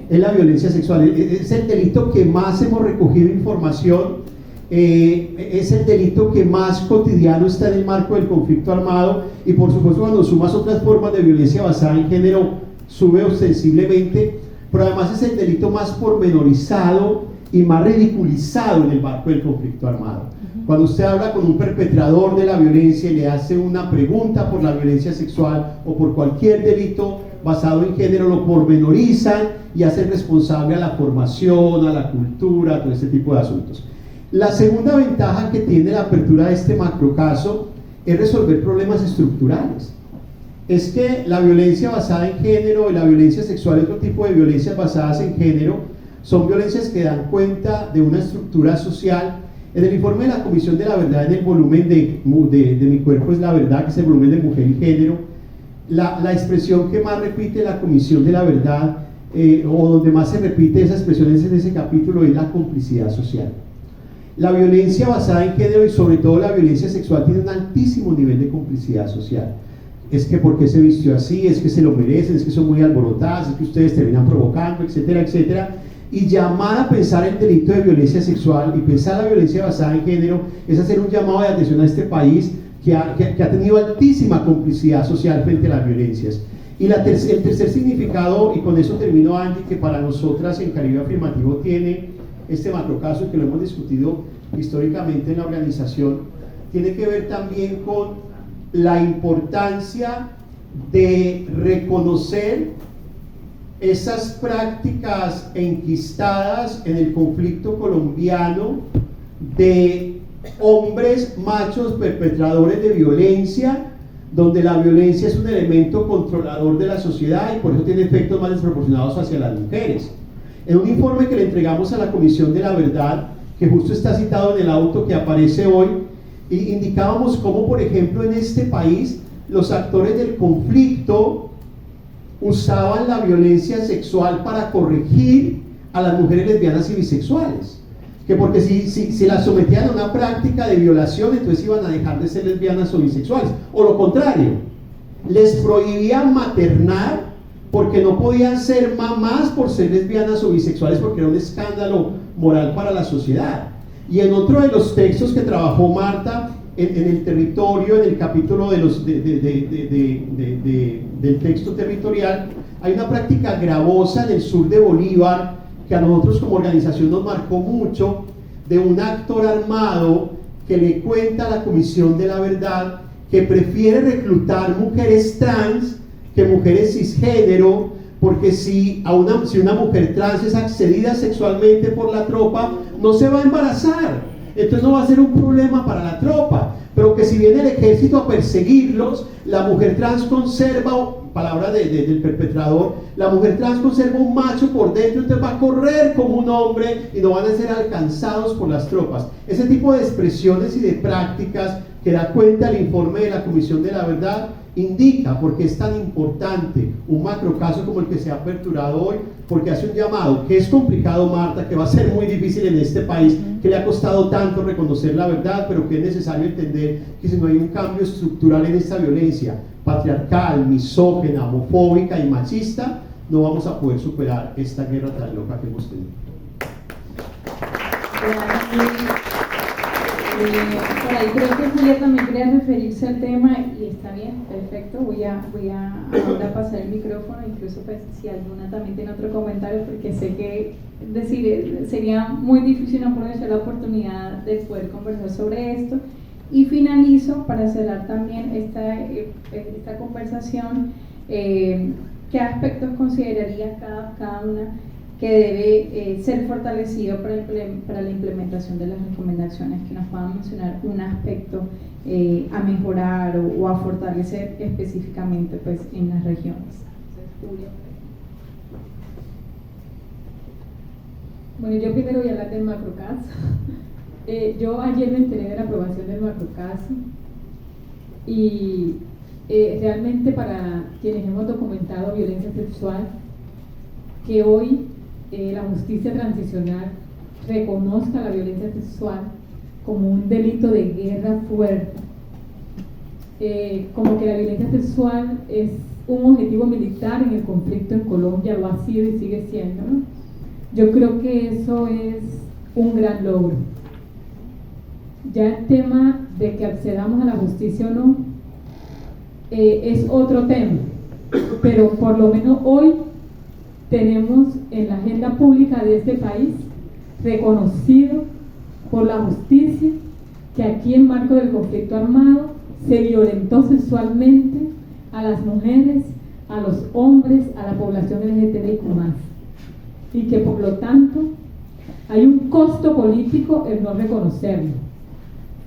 Es la violencia sexual, es el delito que más hemos recogido información, es el delito que más cotidiano está en el marco del conflicto armado, y por supuesto cuando sumas otras formas de violencia basada en género sube ostensiblemente, pero además es el delito más pormenorizado y más ridiculizado en el marco del conflicto armado. Cuando usted habla con un perpetrador de la violencia y le hace una pregunta por la violencia sexual o por cualquier delito basado en género, lo pormenorizan y hacen responsable a la formación, a la cultura, a todo este tipo de asuntos. La segunda ventaja que tiene la apertura de este macrocaso es resolver problemas estructurales. Es que la violencia basada en género y la violencia sexual y otro tipo de violencias basadas en género son violencias que dan cuenta de una estructura social. En el informe de la Comisión de la Verdad, en el volumen de Mi Cuerpo es la Verdad, que es el volumen de Mujer y Género, la expresión que más repite la Comisión de la Verdad, o donde más se repite esa expresión en ese capítulo, es la complicidad social. La violencia basada en género y sobre todo la violencia sexual tiene un altísimo nivel de complicidad social. Es que porque se vistió así, es que se lo merecen, es que son muy alborotadas, es que ustedes terminan provocando, etcétera, etcétera. Y llamar a pensar el delito de violencia sexual y pensar la violencia basada en género es hacer un llamado de atención a este país que ha tenido altísima complicidad social frente a las violencias. Y el tercer significado, y con eso termino, Angie, que para nosotras en Caribe Afirmativo tiene este macrocaso, que lo hemos discutido históricamente en la organización, tiene que ver también con la importancia de reconocer esas prácticas enquistadas en el conflicto colombiano de hombres machos perpetradores de violencia, donde la violencia es un elemento controlador de la sociedad y por eso tiene efectos más desproporcionados hacia las mujeres. En un informe que le entregamos a la Comisión de la Verdad, que justo está citado en el auto que aparece hoy, indicábamos cómo, por ejemplo, en este país los actores del conflicto usaban la violencia sexual para corregir a las mujeres lesbianas y bisexuales, que porque si las sometían a una práctica de violación, entonces iban a dejar de ser lesbianas o bisexuales, o lo contrario, les prohibían maternar porque no podían ser mamás por ser lesbianas o bisexuales, porque era un escándalo moral para la sociedad. Y en otro de los textos que trabajó Marta en el territorio, en el capítulo del texto territorial, hay una práctica gravosa en el sur de Bolívar que a nosotros como organización nos marcó mucho, de un actor armado que le cuenta a la Comisión de la Verdad que prefiere reclutar mujeres trans que mujeres cisgénero, porque si una mujer trans es accedida sexualmente por la tropa, no se va a embarazar, entonces no va a ser un problema para la tropa, pero que si viene el ejército a perseguirlos, la mujer trans conserva, palabra del perpetrador, la mujer trans conserva un macho por dentro, entonces va a correr como un hombre y no van a ser alcanzados por las tropas. Ese tipo de expresiones y de prácticas que da cuenta el informe de la Comisión de la Verdad indica por qué es tan importante un macrocaso como el que se ha aperturado hoy, porque hace un llamado que es complicado, Marta, que va a ser muy difícil en este país, que le ha costado tanto reconocer la verdad, pero que es necesario entender que si no hay un cambio estructural en esta violencia patriarcal, misógina, homofóbica y machista, no vamos a poder superar esta guerra tan loca que hemos tenido. Por ahí creo que Julia también quería referirse al tema y está bien, perfecto, voy a ahora pasar el micrófono, incluso pues si alguna también tiene otro comentario, porque sé que sería muy difícil no aprovechar la oportunidad de poder conversar sobre esto. Y finalizo para cerrar también esta conversación, ¿qué aspectos consideraría cada una que debe ser fortalecido para la implementación de las recomendaciones, que nos puedan mencionar un aspecto a mejorar o a fortalecer específicamente pues, en las regiones? Entonces, Julia. Bueno, yo primero voy a hablar del macrocaso. Yo ayer me enteré de la aprobación del macrocaso y realmente para quienes hemos documentado violencia sexual, que hoy la justicia transicional reconozca la violencia sexual como un delito de guerra fuerte, como que la violencia sexual es un objetivo militar en el conflicto en Colombia, lo ha sido y sigue siendo, ¿no? Yo creo que eso es un gran logro. Ya el tema de que accedamos a la justicia o no es otro tema, pero por lo menos hoy tenemos en la agenda pública de este país reconocido por la justicia que aquí en marco del conflicto armado se violentó sexualmente a las mujeres, a los hombres, a la población LGTBIQ+, y que por lo tanto hay un costo político el no reconocerlo,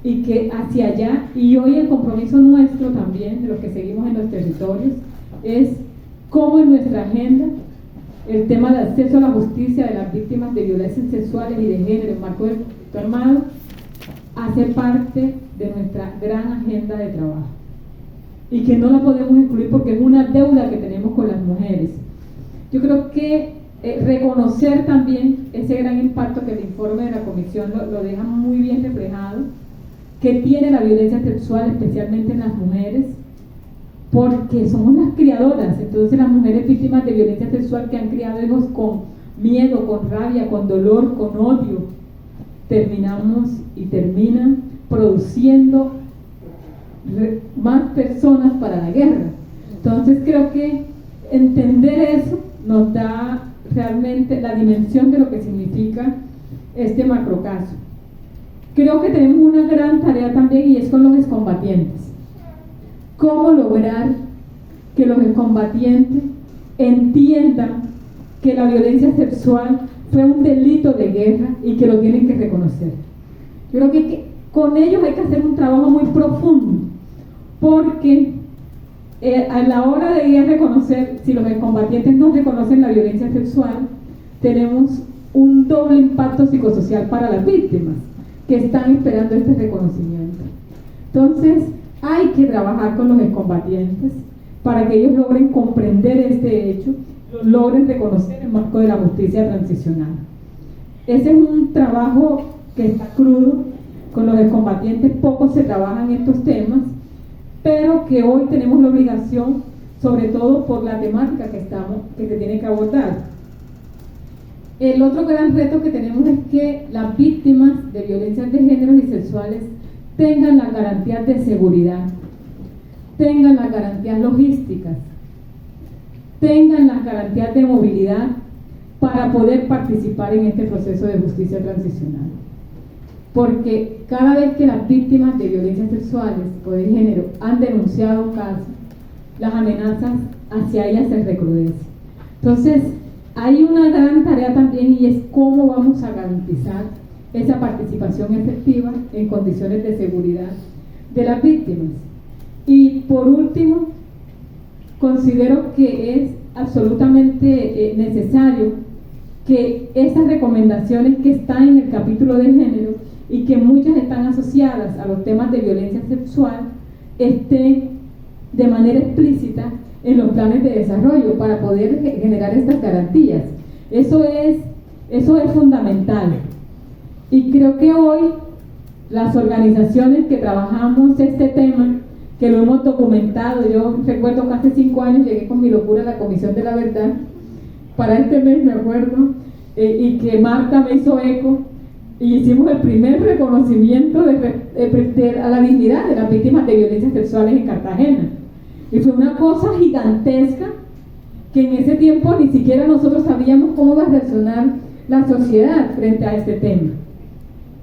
y que hacia allá, y hoy el compromiso nuestro también, de los que seguimos en los territorios, es cómo en nuestra agenda el tema de acceso a la justicia de las víctimas de violencias sexuales y de género en marco del conflicto armado hace parte de nuestra gran agenda de trabajo y que no la podemos excluir porque es una deuda que tenemos con las mujeres. Yo creo que reconocer también ese gran impacto que el informe de la comisión lo deja muy bien reflejado, que tiene la violencia sexual especialmente en las mujeres, porque somos las criadoras. Entonces las mujeres víctimas de violencia sexual que han criado hijos con miedo, con rabia, con dolor, con odio, terminamos y terminan produciendo más personas para la guerra. Entonces creo que entender eso nos da realmente la dimensión de lo que significa este macrocaso. Creo que tenemos una gran tarea también y es con los excombatientes. ¿Cómo lograr que los excombatientes entiendan que la violencia sexual fue un delito de guerra y que lo tienen que reconocer? Yo creo que con ellos hay que hacer un trabajo muy profundo, porque a la hora de ir a reconocer, si los excombatientes no reconocen la violencia sexual, tenemos un doble impacto psicosocial para las víctimas que están esperando este reconocimiento. Entonces, hay que trabajar con los excombatientes para que ellos logren comprender este hecho, lo logren reconocer en marco de la justicia transicional. Ese es un trabajo que está crudo, con los excombatientes poco se trabajan estos temas, pero que hoy tenemos la obligación, sobre todo por la temática que se tiene que abordar. El otro gran reto que tenemos es que las víctimas de violencias de género y sexuales tengan las garantías de seguridad, tengan las garantías logísticas, tengan las garantías de movilidad para poder participar en este proceso de justicia transicional. Porque cada vez que las víctimas de violencias sexuales o de género han denunciado un caso, las amenazas hacia ellas se recrudecen. Entonces, hay una gran tarea también y es cómo vamos a garantizar esa participación efectiva en condiciones de seguridad de las víctimas. Y por último, considero que es absolutamente necesario que esas recomendaciones que están en el capítulo de género y que muchas están asociadas a los temas de violencia sexual estén de manera explícita en los planes de desarrollo para poder generar estas garantías. Eso es fundamental. Y creo que hoy las organizaciones que trabajamos este tema, que lo hemos documentado, yo recuerdo que hace 5 años llegué con mi locura a la Comisión de la Verdad, para este mes me acuerdo, y que Marta me hizo eco, y hicimos el primer reconocimiento a la dignidad de las víctimas de violencias sexuales en Cartagena. Y fue una cosa gigantesca que en ese tiempo ni siquiera nosotros sabíamos cómo iba a reaccionar la sociedad frente a este tema.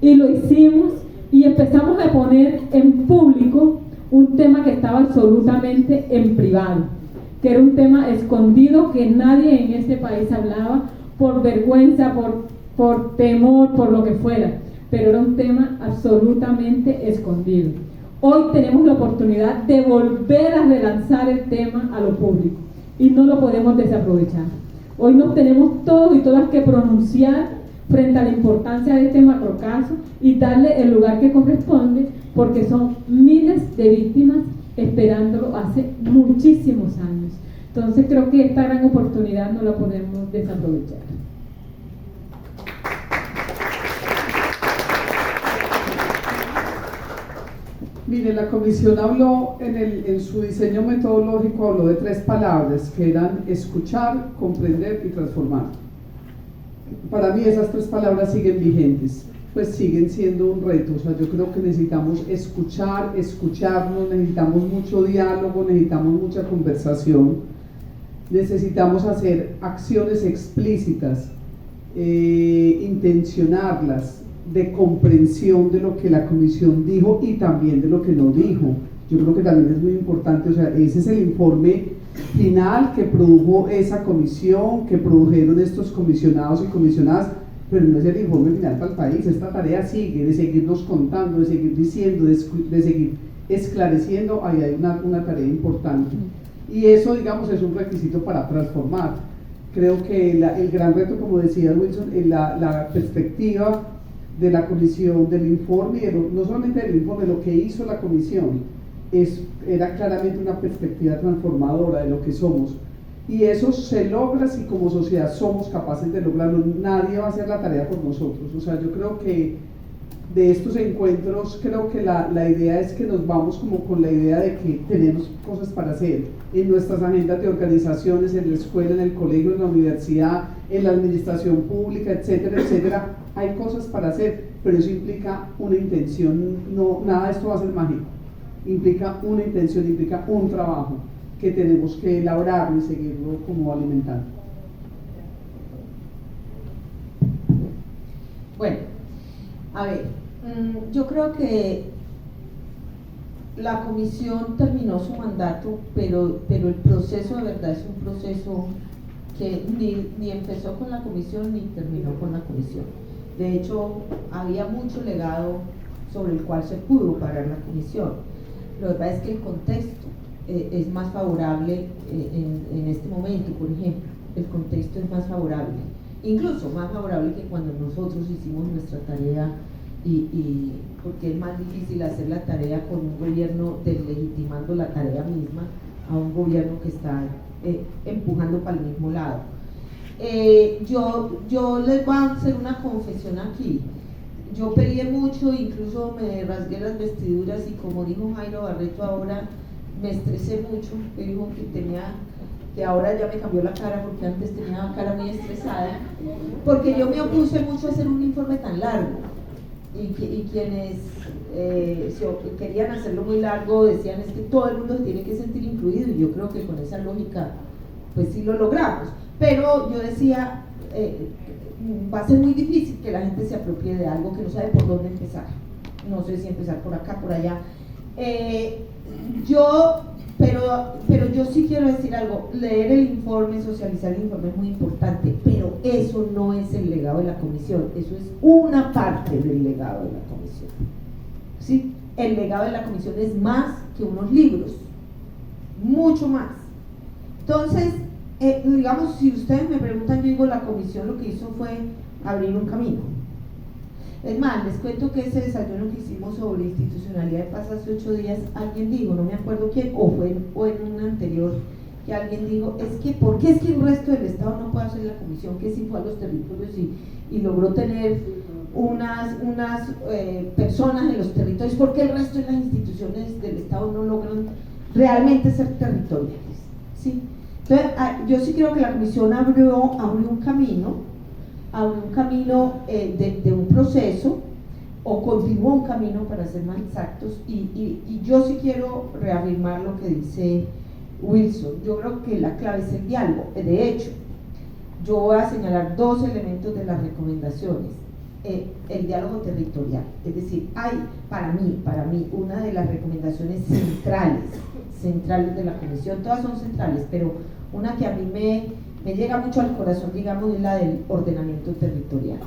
Y lo hicimos y empezamos a poner en público un tema que estaba absolutamente en privado, que era un tema escondido que nadie en este país hablaba por vergüenza, por temor, por lo que fuera, pero era un tema absolutamente escondido. Hoy tenemos la oportunidad de volver a relanzar el tema a lo público y no lo podemos desaprovechar. Hoy nos tenemos todos y todas que pronunciar frente a la importancia de este macrocaso y darle el lugar que corresponde, porque son miles de víctimas esperándolo hace muchísimos años. Entonces creo que esta gran oportunidad no la podemos desaprovechar. Mire, la comisión habló en su diseño metodológico, habló de 3 palabras que eran escuchar, comprender y transformar. Para mí esas 3 palabras siguen vigentes, pues siguen siendo un reto. O sea, yo creo que necesitamos escuchar, escucharnos, necesitamos mucho diálogo, necesitamos mucha conversación, necesitamos hacer acciones explícitas, intencionarlas, de comprensión de lo que la comisión dijo y también de lo que no dijo. Yo creo que también es muy importante, o sea, ese es el informe final que produjo esa comisión, que produjeron estos comisionados y comisionadas, pero no es el informe final para el país. Esta tarea sigue, de seguirnos contando, de seguir diciendo, de seguir esclareciendo. Ahí hay una tarea importante. Y eso, digamos, es un requisito para transformar. Creo que el gran reto, como decía Wilson, la perspectiva de la comisión, del informe, no solamente del informe, lo que hizo la comisión, era claramente una perspectiva transformadora de lo que somos. Y eso se logra si como sociedad somos capaces de lograrlo. Nadie va a hacer la tarea por nosotros. O sea, yo creo que de estos encuentros, creo que la idea es que nos vamos como con la idea de que tenemos cosas para hacer en nuestras agendas de organizaciones, en la escuela, en el colegio, en la universidad, en la administración pública, etcétera, etcétera. Hay cosas para hacer, pero eso implica una intención. No, nada de esto va a ser mágico. Implica una intención, implica un trabajo que tenemos que elaborar y seguirlo como alimentando. Bueno, a ver, yo creo que la comisión terminó su mandato, pero el proceso de verdad es un proceso que ni empezó con la comisión ni terminó con la comisión. De hecho, había mucho legado sobre el cual se pudo parar la comisión. Lo que pasa es que el contexto es más favorable en este momento, por ejemplo. El contexto es más favorable, incluso más favorable que cuando nosotros hicimos nuestra tarea, y porque es más difícil hacer la tarea con un gobierno deslegitimando la tarea misma a un gobierno que está empujando para el mismo lado. Yo les voy a hacer una confesión aquí. Yo peleé mucho, incluso me rasgué las vestiduras y, como dijo Jairo Barreto ahora, me estresé mucho. Me dijo que ahora ya me cambió la cara, porque antes tenía la cara muy estresada, porque yo me opuse mucho a hacer un informe tan largo, y quienes querían hacerlo muy largo decían es que todo el mundo se tiene que sentir incluido, y yo creo que con esa lógica pues sí lo logramos, pero yo decía va a ser muy difícil que la gente se apropie de algo que no sabe por dónde empezar. No sé si empezar por acá, por allá. Pero yo sí quiero decir algo. Leer el informe, socializar el informe es muy importante, pero eso no es el legado de la comisión. Eso es una parte del legado de la comisión. ¿Sí? El legado de la comisión es más que unos libros, mucho más. Entonces, digamos, si ustedes me preguntan, yo digo, la comisión lo que hizo fue abrir un camino. Es más, les cuento que ese desayuno que hicimos sobre institucionalidad de paz hace 8 días, alguien dijo, no me acuerdo quién, o en un anterior, que alguien dijo, ¿por qué es que el resto del Estado no puede hacer la comisión que sí fue a los territorios y logró tener unas personas en los territorios? ¿Por qué el resto de las instituciones del Estado no logran realmente ser territoriales? ¿Sí? Entonces, yo sí creo que la comisión abrió un camino de un proceso, o continuó un camino, para ser más exactos, y yo sí quiero reafirmar lo que dice Wilson. Yo creo que la clave es el diálogo. De hecho, yo voy a señalar 2 elementos de las recomendaciones. El diálogo territorial, es decir, hay para mí una de las recomendaciones centrales de la comisión. Todas son centrales, pero una que a mí me llega mucho al corazón, digamos, es la del ordenamiento territorial.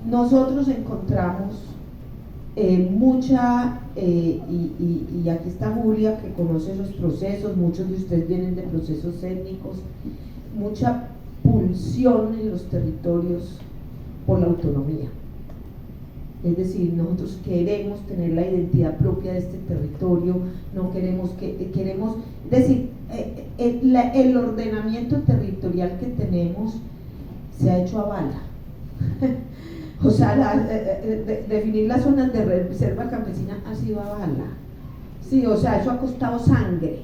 Nosotros encontramos mucha, y aquí está Julia, que conoce esos procesos, muchos de ustedes vienen de procesos étnicos, mucha pulsión en los territorios por la autonomía. Es decir, nosotros queremos tener la identidad propia de este territorio, no queremos queremos, es decir, el ordenamiento territorial que tenemos se ha hecho a bala. O sea, definir las zonas de reserva campesina ha sido a bala. Sí, o sea, eso ha costado sangre.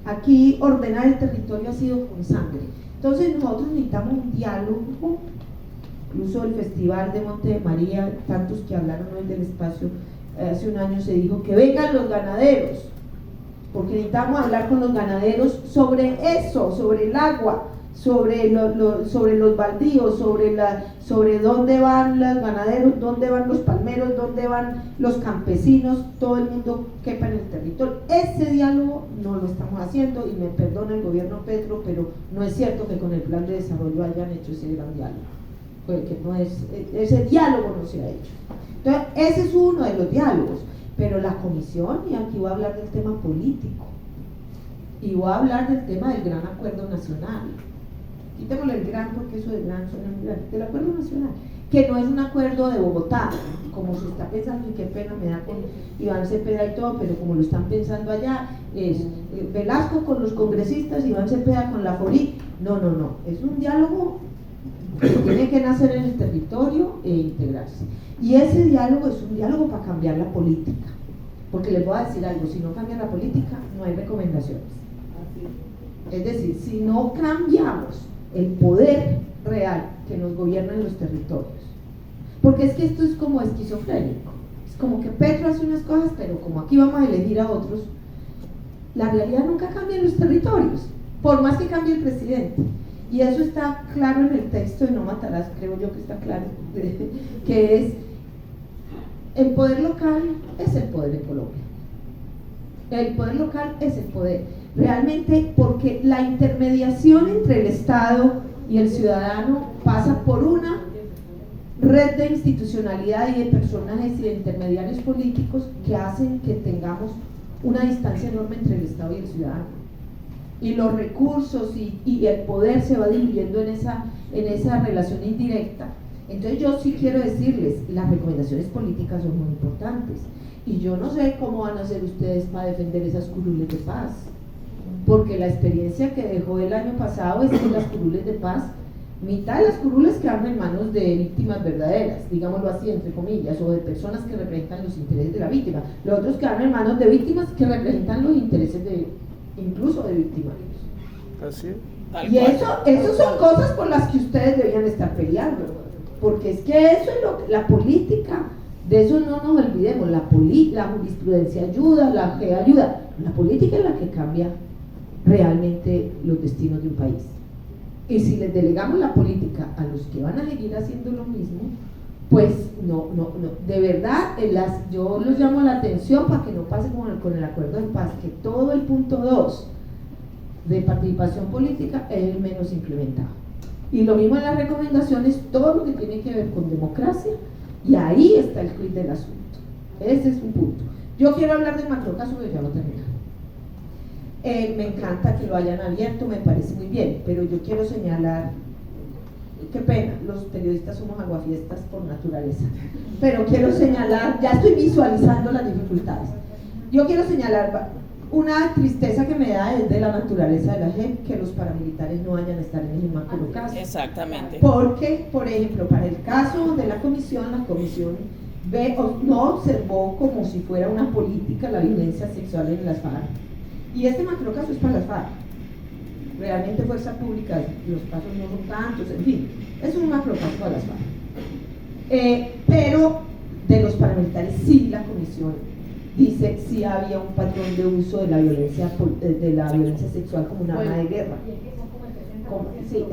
Aquí ordenar el territorio ha sido con sangre. Entonces nosotros necesitamos un diálogo. Incluso el Festival de Monte de María, tantos que hablaron hoy del espacio, hace un año se dijo que vengan los ganaderos, porque necesitamos hablar con los ganaderos sobre eso, sobre el agua, sobre los baldíos, sobre dónde van los ganaderos, dónde van los palmeros, dónde van los campesinos, todo el mundo quepa en el territorio. Ese diálogo no lo estamos haciendo, y me perdona el gobierno Petro, pero no es cierto que con el plan de desarrollo hayan hecho ese gran diálogo. Porque no es, ese diálogo no se ha hecho. Entonces, ese es uno de los diálogos, pero la comisión, y aquí voy a hablar del tema político, y voy a hablar del tema del gran acuerdo nacional. Quitémosle el gran, porque eso de gran suena muy grande, del acuerdo nacional, que no es un acuerdo de Bogotá, como se está pensando, y qué pena me da con Iván Cepeda y todo, pero como lo están pensando allá, es Velasco con los congresistas, Iván Cepeda con la FORI. No, es un diálogo que tiene que nacer en el territorio e integrarse. Y ese diálogo es un diálogo para cambiar la política. Porque les voy a decir algo, si no cambia la política, no hay recomendaciones. Es decir, si no cambiamos el poder real que nos gobierna en los territorios. Porque es que esto es como esquizofrénico. Es como que Petro hace unas cosas, pero como aquí vamos a elegir a otros, la realidad nunca cambia en los territorios, por más que cambie el presidente. Y eso está claro en el texto de No Matarás, creo yo que está claro, que es el poder local es el poder en Colombia. El poder local es el poder. Realmente, porque la intermediación entre el Estado y el ciudadano pasa por una red de institucionalidad y de personajes y de intermediarios políticos que hacen que tengamos una distancia enorme entre el Estado y el ciudadano. Y los recursos y el poder se va diluyendo en esa relación indirecta. Entonces yo sí quiero decirles, las recomendaciones políticas son muy importantes, y yo no sé cómo van a hacer ustedes para defender esas curules de paz, porque la experiencia que dejó el año pasado es que las curules de paz, mitad de las curules quedaron en manos de víctimas verdaderas, digámoslo así, entre comillas, o de personas que representan los intereses de la víctima. Los otros quedaron en manos de víctimas que representan los intereses incluso de victimarios. Así es. Y eso son cosas por las que ustedes deberían estar peleando, porque es que eso es la política, de eso no nos olvidemos. La jurisprudencia ayuda, la G ayuda, la política es la que cambia realmente los destinos de un país. Y si les delegamos la política a los que van a seguir haciendo lo mismo, pues no, de verdad, yo los llamo la atención para que no pase como con el acuerdo de paz, que todo el punto 2 de participación política es el menos implementado. Y lo mismo en las recomendaciones, todo lo que tiene que ver con democracia, y ahí está el quid del asunto. Ese es un punto. Yo quiero hablar del macrocaso, pero ya lo terminé. Me encanta que lo hayan abierto, me parece muy bien, pero yo quiero señalar, qué pena, los periodistas somos aguafiestas por naturaleza, pero quiero señalar, ya estoy visualizando las dificultades. Yo quiero señalar una tristeza que me da desde la naturaleza de la gente, que los paramilitares no vayan a estar en el macrocaso. Exactamente. Porque, por ejemplo, para el caso de la comisión no observó como si fuera una política la violencia sexual en las FARC. Y este macrocaso es para las FARC. Realmente fuerza pública, los casos no son tantos, en fin, es un macrocaso para las FARC. Pero de los paramilitares sí, la comisión dice sí había un patrón de uso de la violencia sexual como un arma de guerra. Sí,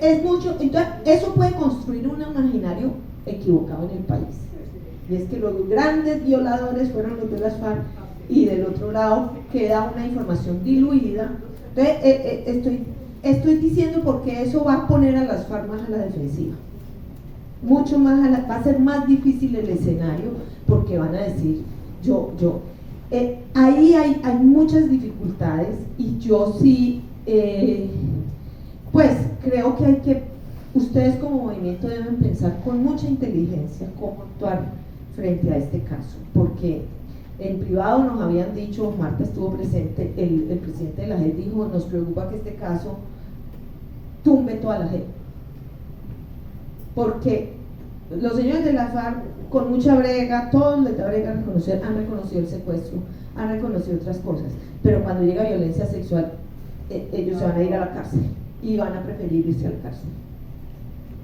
es mucho. Entonces eso puede construir un imaginario equivocado en el país, y es que los grandes violadores fueron los de las FARC, y del otro lado queda una información diluida. Entonces estoy diciendo porque eso va a poner a las FARC más a la defensiva, mucho más va a ser más difícil el escenario, porque van a decir ahí hay muchas dificultades, y yo sí pues creo que hay que ustedes como movimiento deben pensar con mucha inteligencia cómo actuar frente a este caso, porque en privado nos habían dicho, Marta estuvo presente, el presidente de la JEP dijo, nos preocupa que este caso tumbe toda la JEP, porque los señores de la FARC con mucha brega, todos de la brega han reconocido el secuestro, han reconocido otras cosas, pero cuando llega violencia sexual ellos se van a ir a la cárcel y van a preferir irse a la cárcel.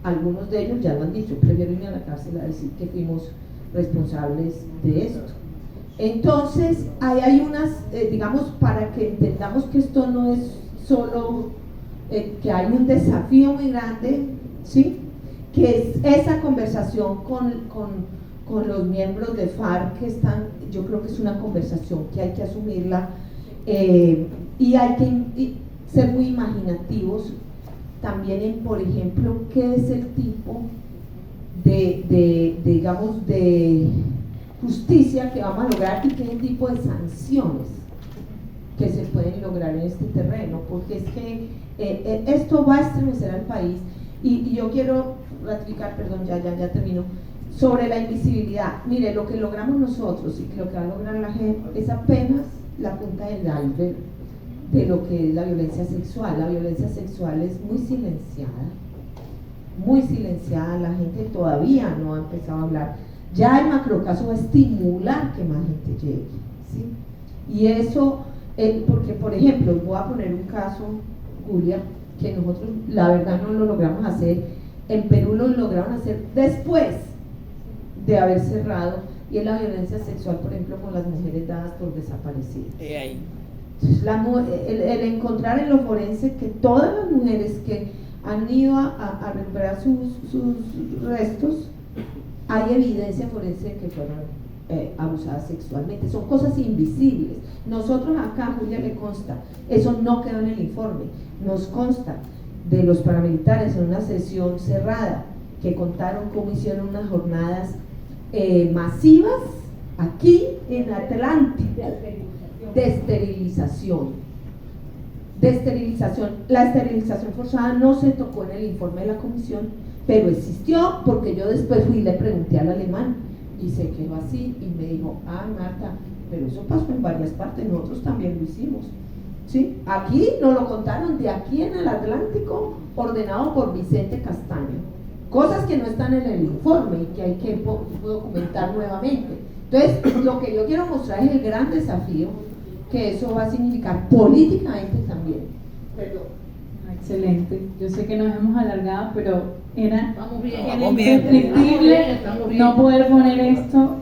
Algunos de ellos ya lo han dicho, prefiero irme a la cárcel a decir que fuimos responsables de esto. Entonces, ahí hay unas, digamos, para que entendamos que esto no es solo, que hay un desafío muy grande, ¿sí? Que es esa conversación con los miembros de FARC que están, yo creo que es una conversación que hay que asumirla y hay que ser muy imaginativos también en, por ejemplo, qué es el tipo digamos, de justicia que vamos a lograr y qué tipo de sanciones que se pueden lograr en este terreno, porque es que esto va a estremecer al país y yo quiero ratificar, perdón, ya termino, sobre la invisibilidad. Mire, lo que logramos nosotros y lo que va a lograr la gente es apenas la punta del iceberg de lo que es la violencia sexual. La violencia sexual es muy silenciada, la gente todavía no ha empezado a hablar. Ya el macrocaso va a estimular que más gente llegue, ¿sí? Y eso, porque por ejemplo, voy a poner un caso, Julia, que nosotros la verdad no lo logramos hacer, en Perú lo lograron hacer después de haber cerrado, y es la violencia sexual, por ejemplo, con las mujeres dadas por desaparecidas. El encontrar en lo forense que todas las mujeres que han ido a recuperar sus restos, hay evidencia forense de que fueron abusadas sexualmente. Son cosas invisibles. Nosotros acá, Julia, le consta, eso no quedó en el informe, nos consta de los paramilitares en una sesión cerrada que contaron cómo hicieron unas jornadas masivas aquí en Atlántica de esterilización. La esterilización forzada no se tocó en el informe de la comisión, pero existió porque yo después fui y le pregunté al alemán y se quedó así y me dijo, Marta, pero eso pasó en varias partes, nosotros también lo hicimos, ¿sí? Aquí nos lo contaron de aquí en el Atlántico, ordenado por Vicente Castaño, cosas que no están en el informe y que hay que documentar nuevamente. Entonces, lo que yo quiero mostrar es el gran desafío que eso va a significar políticamente también. Perdón. Excelente. Yo sé que nos hemos alargado, pero era indescriptible no poder poner esto.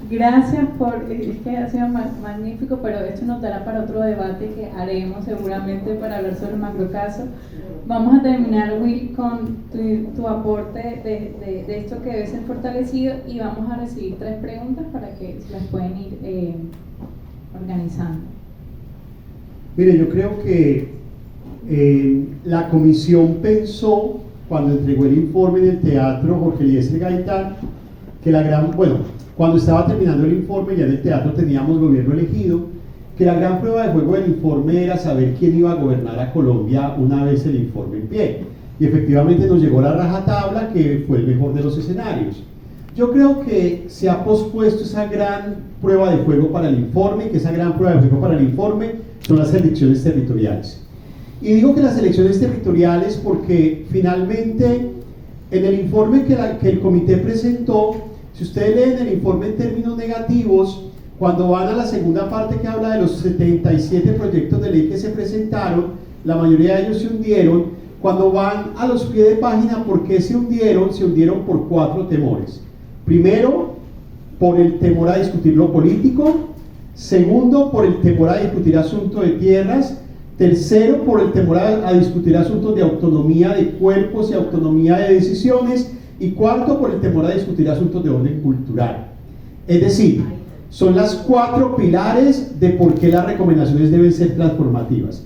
Gracias es que ha sido magnífico, pero esto nos dará para otro debate que haremos seguramente para hablar sobre el macrocaso. Vamos a terminar, Will, con tu aporte de esto que debe ser fortalecido, y vamos a recibir 3 preguntas para que las pueden ir organizando. Mire, yo creo que la comisión pensó, cuando entregó el informe en el teatro Jorge Eliezer Gaitán, que cuando estaba terminando el informe, ya en el teatro teníamos gobierno elegido, que la gran prueba de juego del informe era saber quién iba a gobernar a Colombia una vez el informe en pie. Y efectivamente nos llegó la rajatabla, que fue el mejor de los escenarios. Yo creo que se ha pospuesto esa gran prueba de fuego para el informe, que esa gran prueba de fuego para el informe son las elecciones territoriales. Y digo que las elecciones territoriales porque finalmente en el informe que el comité presentó, si ustedes leen el informe en términos negativos, cuando van a la segunda parte que habla de los 77 proyectos de ley que se presentaron, la mayoría de ellos se hundieron. Cuando van a los pies de página, ¿por qué se hundieron? Se hundieron por 4 temores. Primero, por el temor a discutir lo político. Segundo, por el temor a discutir asuntos de tierras. Tercero, por el temor a discutir asuntos de autonomía de cuerpos y autonomía de decisiones. Y cuarto, por el temor a discutir asuntos de orden cultural. Es decir, son las 4 pilares de por qué las recomendaciones deben ser transformativas.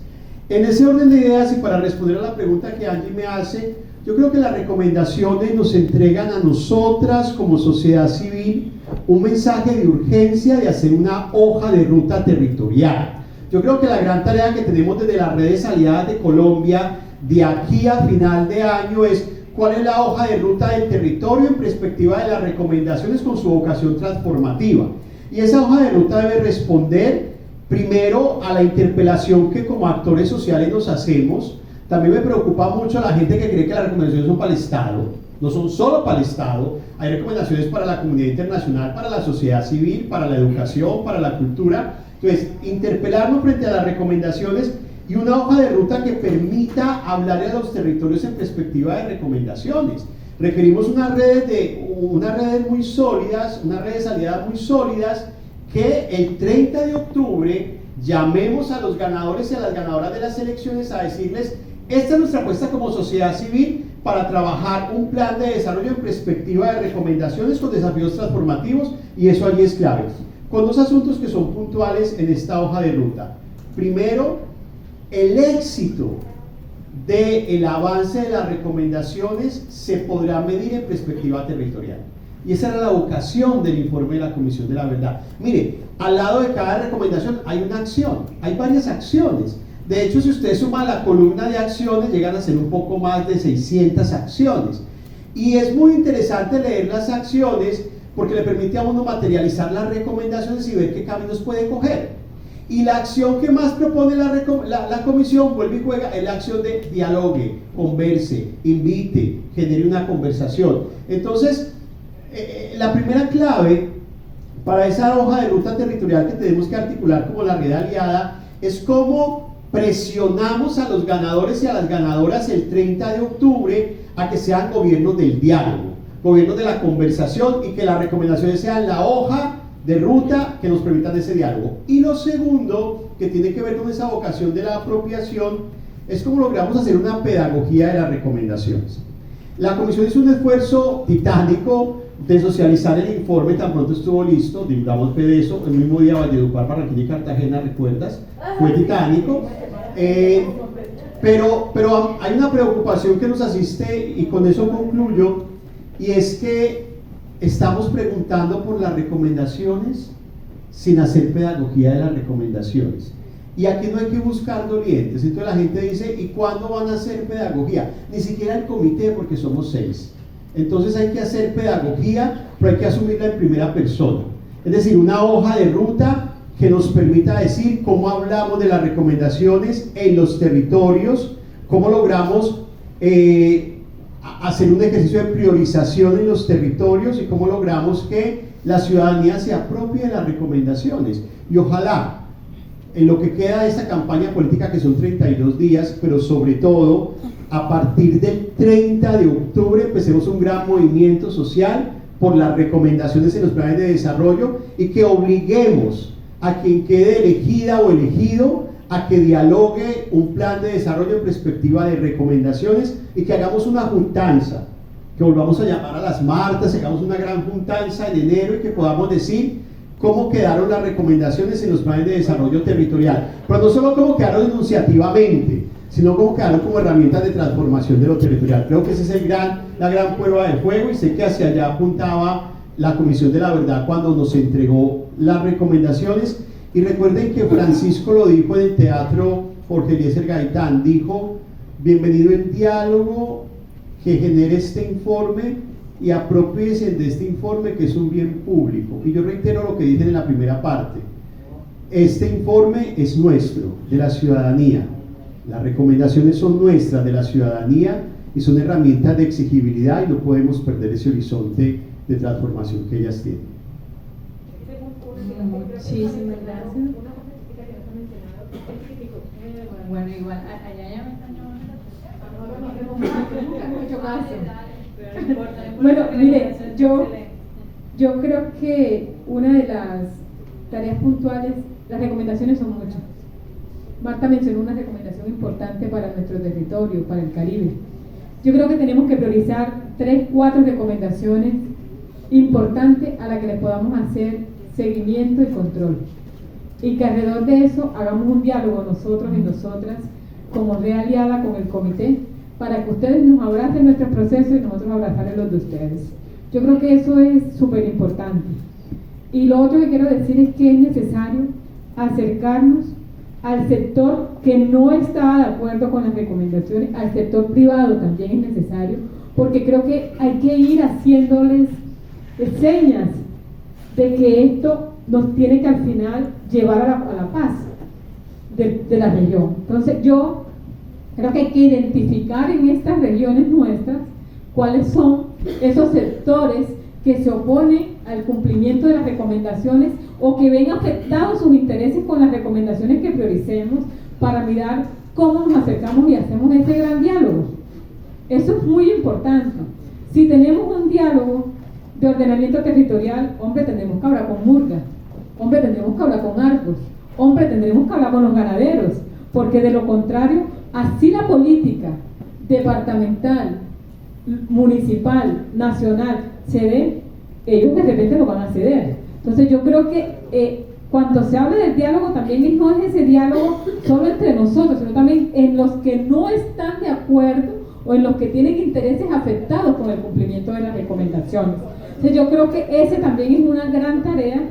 En ese orden de ideas, y para responder a la pregunta que Angie me hace, yo creo que las recomendaciones nos entregan a nosotras como sociedad civil un mensaje de urgencia de hacer una hoja de ruta territorial. Yo creo que la gran tarea que tenemos desde las redes aliadas de Colombia de aquí a final de año es cuál es la hoja de ruta del territorio en perspectiva de las recomendaciones con su vocación transformativa. Y esa hoja de ruta debe responder primero a la interpelación que como actores sociales nos hacemos. También me preocupa mucho la gente que cree que las recomendaciones son para el Estado. No son solo para el Estado, hay recomendaciones para la comunidad internacional, para la sociedad civil, para la educación, para la cultura. Entonces, interpelarnos frente a las recomendaciones y una hoja de ruta que permita hablarle a los territorios en perspectiva de recomendaciones. Requerimos unas redes muy sólidas, unas redes aliadas muy sólidas, que el 30 de octubre llamemos a los ganadores y a las ganadoras de las elecciones a decirles: esta es nuestra apuesta como sociedad civil para trabajar un plan de desarrollo en perspectiva de recomendaciones con desafíos transformativos, y eso allí es clave. Con dos asuntos que son puntuales en esta hoja de ruta. Primero, el éxito del avance de las recomendaciones se podrá medir en perspectiva territorial. Y esa era la vocación del informe de la Comisión de la Verdad. Mire, al lado de cada recomendación hay una acción, hay varias acciones. De hecho, si usted suma la columna de acciones, llegan a ser un poco más de 600 acciones. Y es muy interesante leer las acciones porque le permite a uno materializar las recomendaciones y ver qué caminos puede coger. Y la acción que más propone la comisión, vuelve y juega, es la acción de dialogue, converse, invite, genere una conversación. Entonces, la primera clave para esa hoja de ruta territorial que tenemos que articular como la red aliada es cómo presionamos a los ganadores y a las ganadoras el 30 de octubre a que sean gobiernos del diálogo, gobiernos de la conversación, y que las recomendaciones sean la hoja de ruta que nos permitan ese diálogo. Y lo segundo, que tiene que ver con esa vocación de la apropiación, es cómo logramos hacer una pedagogía de las recomendaciones. La comisión hizo un esfuerzo titánico de socializar el informe tan pronto estuvo listo, damos fe de eso. El mismo día Valledupar, Barranquilla y Cartagena, ¿recuerdas? Fue titánico. Pero hay una preocupación que nos asiste, y con eso concluyo, y es que estamos preguntando por las recomendaciones sin hacer pedagogía de las recomendaciones. Y aquí no hay que buscar dolientes. Entonces la gente dice: ¿y cuándo van a hacer pedagogía? Ni siquiera el comité, porque somos 6. Entonces hay que hacer pedagogía, pero hay que asumirla en primera persona. Es decir, una hoja de ruta que nos permita decir cómo hablamos de las recomendaciones en los territorios, cómo logramos hacer un ejercicio de priorización en los territorios, y cómo logramos que la ciudadanía se apropie de las recomendaciones. Y ojalá, en lo que queda de esta campaña política, que son 32 días, pero sobre todo a partir del 30 de octubre empecemos un gran movimiento social por las recomendaciones en los planes de desarrollo, y que obliguemos a quien quede elegida o elegido a que dialogue un plan de desarrollo en perspectiva de recomendaciones, y que hagamos una juntanza, que volvamos a llamar a las Martas, hagamos una gran juntanza en enero, y que podamos decir cómo quedaron las recomendaciones en los planes de desarrollo territorial, pero no solo cómo quedaron enunciativamente, sino cómo quedaron como herramientas de transformación de lo territorial. Creo que esa es la gran prueba de fuego, y sé que hacia allá apuntaba la Comisión de la Verdad cuando nos entregó las recomendaciones. Y recuerden que Francisco lo dijo en el teatro Jorge Eliezer Gaitán, dijo: bienvenido el diálogo que genere este informe, y apropiese de este informe, que es un bien público. Y yo reitero lo que dije en la primera parte: este informe es nuestro, de la ciudadanía. Las recomendaciones son nuestras, de la ciudadanía, y son herramientas de exigibilidad, y no podemos perder ese horizonte de transformación que ellas tienen. Muchísimas gracias. Bueno, igual, allá ya me están llamando. Bueno, mire, yo creo que una de las tareas puntuales, las recomendaciones son muchas. Marta mencionó una recomendación importante para nuestro territorio, para el Caribe. Yo creo que tenemos que priorizar 3, 4 recomendaciones importantes a las que le podamos hacer seguimiento y control, y que alrededor de eso hagamos un diálogo nosotros y nosotras como red aliada con el comité, para que ustedes nos abracen nuestros procesos y nosotros abrazarles los de ustedes. Yo creo que eso es súper importante. Y lo otro que quiero decir es que es necesario acercarnos al sector que no está de acuerdo con las recomendaciones, al sector privado también es necesario, porque creo que hay que ir haciéndoles señas de que esto nos tiene que al final llevar a la paz de la región. Entonces yo creo que hay que identificar en estas regiones nuestras cuáles son esos sectores que se oponen al cumplimiento de las recomendaciones o que ven afectados sus intereses con las recomendaciones que prioricemos, para mirar cómo nos acercamos y hacemos este gran diálogo. Eso es muy importante. Si tenemos un diálogo de ordenamiento territorial, hombre, tendremos que hablar con Murga, hombre, tendremos que hablar con Arcos, hombre, tendremos que hablar con los ganaderos, porque de lo contrario, así la política departamental, municipal, nacional se dé, ellos de repente lo van a ceder. Entonces yo creo que cuando se habla del diálogo también no es ese diálogo solo entre nosotros, sino también en los que no están de acuerdo o en los que tienen intereses afectados con el cumplimiento de las recomendaciones. Entonces yo creo que ese también es una gran tarea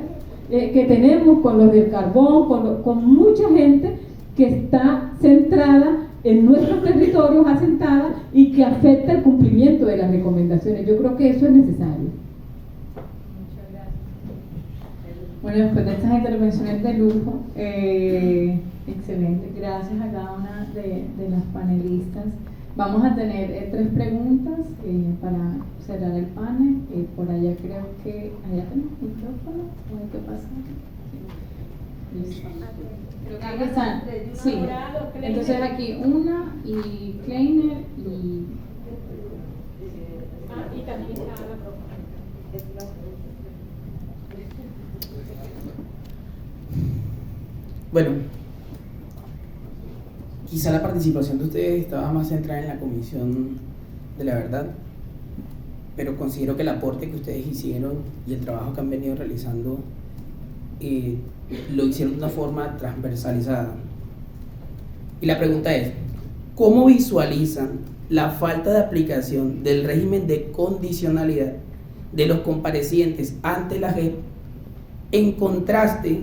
que tenemos con los del carbón, con mucha gente que está centrada en nuestros territorios, asentada, y que afecta el cumplimiento de las recomendaciones. Yo creo que eso es necesario. Muchas gracias. Bueno, después de estas intervenciones de lujo, excelente, gracias a cada una de las panelistas. Vamos a tener 3 preguntas para cerrar el panel. Por allá creo que allá tenemos micrófono, ¿o hay que pasar? Listo. Creo que están. Sí. Entonces aquí una y Kleiner y también está la profe. Bueno, quizá la participación de ustedes estaba más centrada en la Comisión de la Verdad, pero considero que el aporte que ustedes hicieron y el trabajo que han venido realizando lo hicieron de una forma transversalizada. Y la pregunta es, ¿cómo visualizan la falta de aplicación del régimen de condicionalidad de los comparecientes ante la JEP en contraste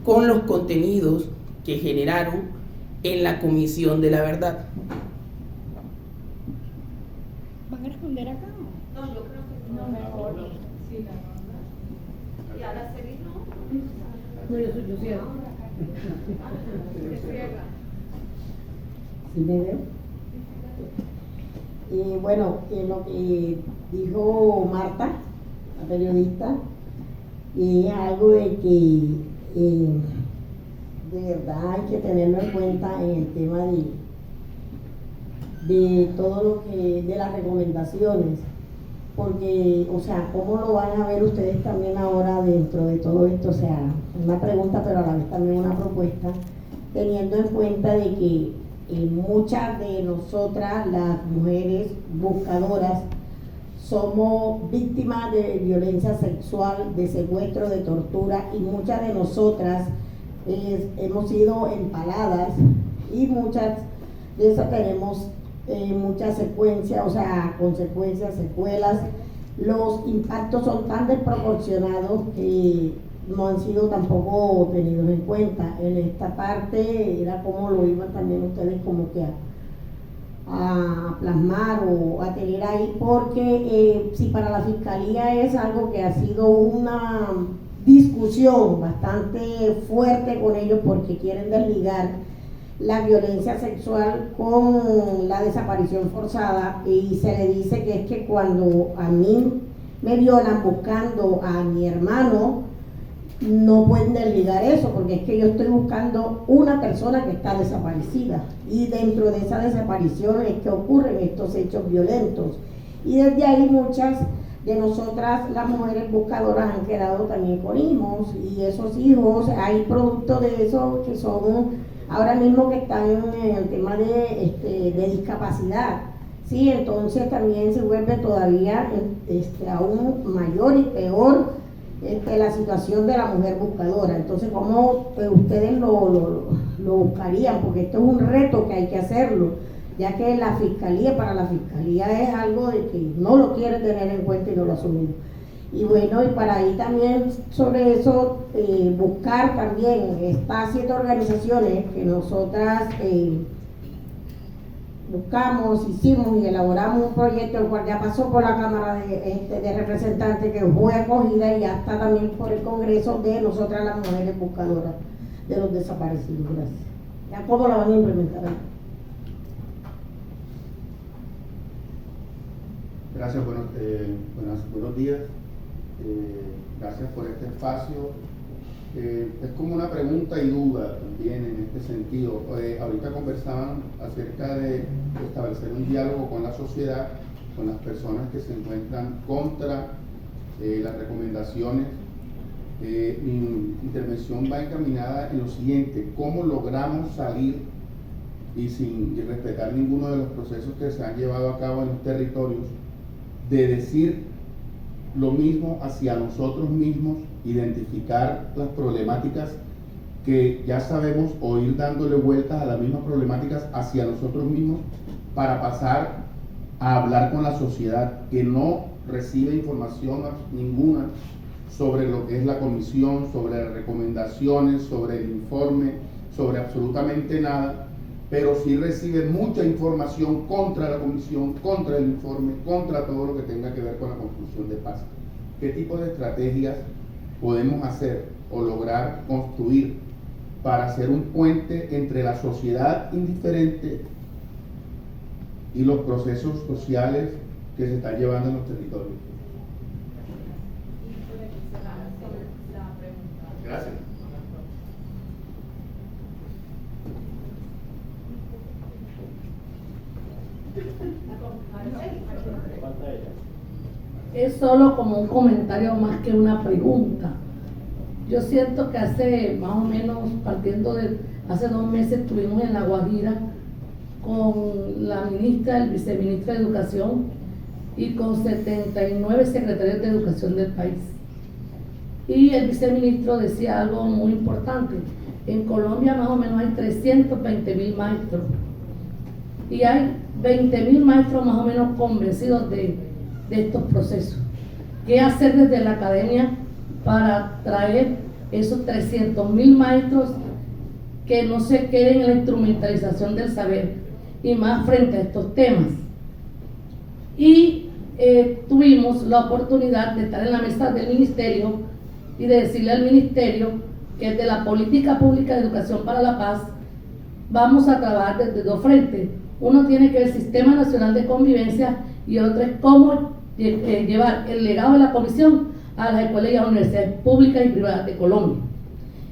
con los contenidos que generaron en la Comisión de la Verdad? ¿Van a responder acá? No, yo creo que No, mejor. Sí, y ahora seguir, ¿no? No, yo cierro. ¿Sí me veo? Bueno, lo que dijo Marta, la periodista, es algo de que de verdad hay que tenerlo en cuenta en el tema de todo lo que, de las recomendaciones, porque, o sea, ¿cómo lo van a ver ustedes también ahora dentro de todo esto? O sea, una pregunta, pero a la vez también una propuesta, teniendo en cuenta de que muchas de nosotras, las mujeres buscadoras, somos víctimas de violencia sexual, de secuestro, de tortura, y muchas de nosotras hemos sido empaladas, y muchas de esas tenemos muchas secuencias, o sea, consecuencias, secuelas. Los impactos son tan desproporcionados que no han sido tampoco tenidos en cuenta. En esta parte era como lo iban también ustedes como que a plasmar o a tener ahí, porque si para la Fiscalía es algo que ha sido una discusión bastante fuerte con ellos, porque quieren desligar la violencia sexual con la desaparición forzada, y se le dice que es que cuando a mí me violan buscando a mi hermano, no pueden desligar eso, porque es que yo estoy buscando una persona que está desaparecida, y dentro de esa desaparición es que ocurren estos hechos violentos, y desde ahí muchas de nosotras, las mujeres buscadoras, han quedado también con hijos, y esos hijos, hay productos de eso que son ahora mismo que están en el tema de discapacidad, ¿sí? Entonces también se vuelve todavía aún mayor y peor la situación de la mujer buscadora. Entonces, ¿cómo ustedes lo buscarían? Porque esto es un reto que hay que hacerlo, ya que la Fiscalía, para la Fiscalía es algo de que no lo quieren tener en cuenta y no lo asumen. Y bueno, y para ahí también sobre eso, buscar también estas 7 organizaciones que nosotras buscamos, hicimos y elaboramos un proyecto el cual ya pasó por la Cámara de Representantes, que fue acogida y ya está también por el Congreso de nosotras las mujeres buscadoras de los desaparecidos. Gracias. ¿Ya cómo la van a implementar? Gracias, buenos días. Gracias por este espacio. Es como una pregunta y duda también en este sentido. Ahorita conversaban acerca de establecer un diálogo con la sociedad, con las personas que se encuentran contra las recomendaciones. Mi intervención va encaminada en lo siguiente: ¿cómo logramos salir y sin respetar ninguno de los procesos que se han llevado a cabo en los territorios, de decir lo mismo hacia nosotros mismos, identificar las problemáticas que ya sabemos, o ir dándole vueltas a las mismas problemáticas hacia nosotros mismos para pasar a hablar con la sociedad que no recibe información ninguna sobre lo que es la comisión, sobre las recomendaciones, sobre el informe, sobre absolutamente nada, pero sí recibe mucha información contra la comisión, contra el informe, contra todo lo que tenga que ver con la construcción de paz? ¿Qué tipo de estrategias podemos hacer o lograr construir para hacer un puente entre la sociedad indiferente y los procesos sociales que se están llevando en los territorios? Gracias. Es solo como un comentario más que una pregunta. Yo siento que hace más o menos, partiendo de hace 2 meses, estuvimos en La Guajira con la ministra, el viceministro de Educación y con 79 secretarios de educación del país. Y el viceministro decía algo muy importante: en Colombia más o menos hay 320.000 maestros y hay 20.000 maestros más o menos convencidos de estos procesos. ¿Qué hacer desde la academia para traer esos 300.000 maestros que no se queden en la instrumentalización del saber, y más frente a estos temas? Y tuvimos la oportunidad de estar en la mesa del ministerio y de decirle al ministerio que desde la política pública de educación para la paz vamos a trabajar desde 2 frentes. Uno tiene que ver el Sistema Nacional de Convivencia y el otro es cómo llevar el legado de la comisión a las escuelas y a las universidades públicas y privadas de Colombia.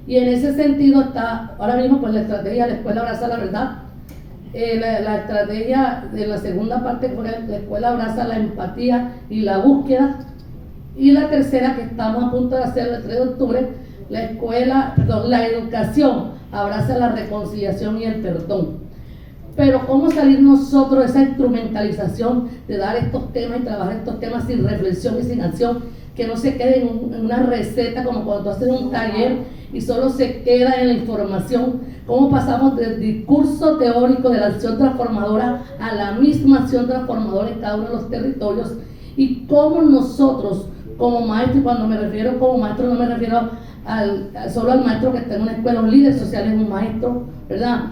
Y en ese sentido está ahora mismo pues la estrategia de la Escuela Abraza la Verdad, la estrategia de la segunda parte fue la Escuela Abraza la Empatía y la Búsqueda, y la tercera que estamos a punto de hacer el 3 de octubre, la educación abraza la reconciliación y el perdón. Pero ¿cómo salir nosotros de esa instrumentalización de dar estos temas y trabajar estos temas sin reflexión y sin acción? Que no se quede en una receta como cuando haces un taller y solo se queda en la información. ¿Cómo pasamos del discurso teórico de la acción transformadora a la misma acción transformadora en cada uno de los territorios? Y cómo nosotros como maestros, y cuando me refiero como maestro no me refiero solo al maestro que está en una escuela, un líder social es un maestro, ¿verdad?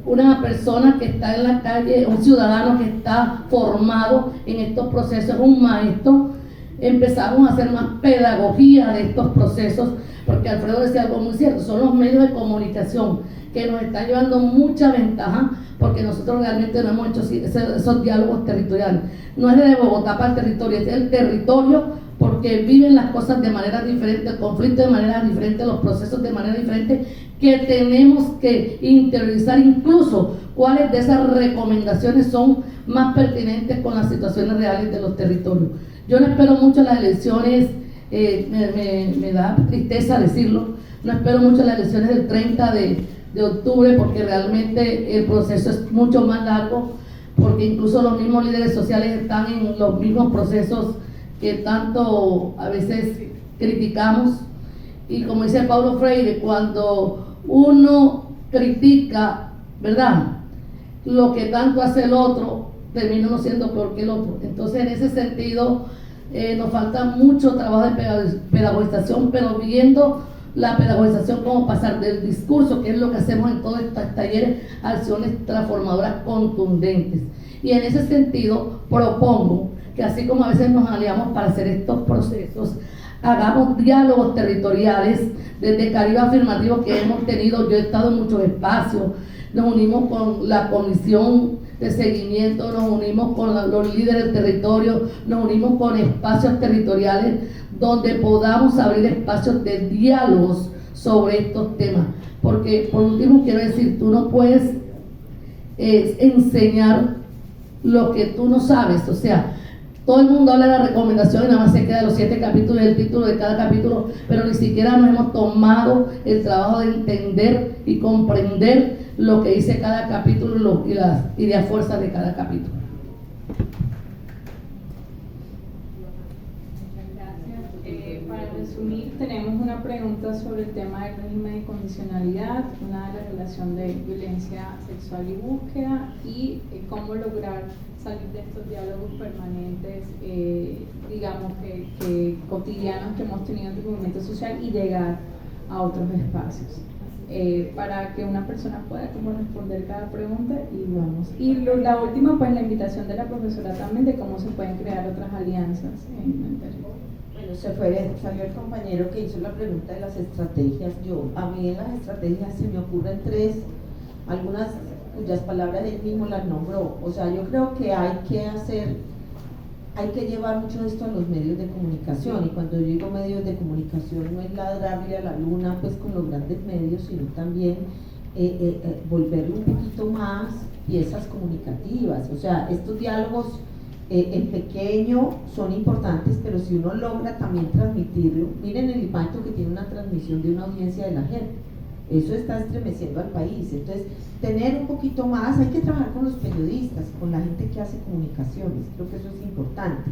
Una persona que está en la calle, un ciudadano que está formado en estos procesos, un maestro. Empezamos a hacer más pedagogía de estos procesos, porque Alfredo decía algo muy cierto: son los medios de comunicación que nos están llevando mucha ventaja, porque nosotros realmente no hemos hecho esos diálogos territoriales. No es de Bogotá para el territorio, es el territorio, porque viven las cosas de manera diferente, el conflicto de manera diferente, los procesos de manera diferente, que tenemos que interiorizar incluso cuáles de esas recomendaciones son más pertinentes con las situaciones reales de los territorios. Yo no espero mucho las elecciones, me da tristeza decirlo, no espero mucho las elecciones del 30 de octubre, porque realmente el proceso es mucho más largo, porque incluso los mismos líderes sociales están en los mismos procesos que tanto a veces criticamos. Y como dice Paulo Freire, cuando uno critica, ¿verdad?, lo que tanto hace el otro, termina uno siendo peor que el otro. Entonces, en ese sentido, nos falta mucho trabajo de pedagogización, pero viendo la pedagogización, cómo pasar del discurso, que es lo que hacemos en todos estos talleres, a acciones transformadoras contundentes. Y en ese sentido propongo que así como a veces nos aliamos para hacer estos procesos, hagamos diálogos territoriales desde Caribe Afirmativo que hemos tenido. Yo he estado en muchos espacios, nos unimos con la comisión de seguimiento, nos unimos con los líderes del territorio, nos unimos con espacios territoriales donde podamos abrir espacios de diálogos sobre estos temas. Porque por último quiero decir, tú no puedes enseñar lo que tú no sabes. O sea, todo el mundo habla de la recomendación y nada más se queda los 7 capítulos y el título de cada capítulo, pero ni siquiera nos hemos tomado el trabajo de entender y comprender lo que dice cada capítulo y las ideas fuerzas de cada capítulo. Para resumir, tenemos una pregunta sobre el tema del régimen de condicionalidad, una de la relación de violencia sexual y búsqueda, y cómo lograr salir de estos diálogos permanentes, digamos que cotidianos que hemos tenido en el movimiento social y llegar a otros espacios. Para que una persona pueda como responder cada pregunta y vamos. Y la última, pues la invitación de la profesora también de cómo se pueden crear otras alianzas en el territorio. Bueno, salió el compañero que hizo la pregunta de las estrategias. A mí en las estrategias se me ocurren 3, algunas cuyas palabras él mismo las nombró. O sea, yo creo que hay que llevar mucho de esto a los medios de comunicación, y cuando yo digo medios de comunicación no es ladrarle a la luna pues con los grandes medios, sino también volverlo un poquito más piezas comunicativas. O sea, estos diálogos en pequeño son importantes, pero si uno logra también transmitirlo, miren el impacto que tiene una transmisión de una audiencia de la gente, eso está estremeciendo al país. Entonces, tener un poquito más, hay que trabajar con los periodistas, con la gente que hace comunicaciones, creo que eso es importante.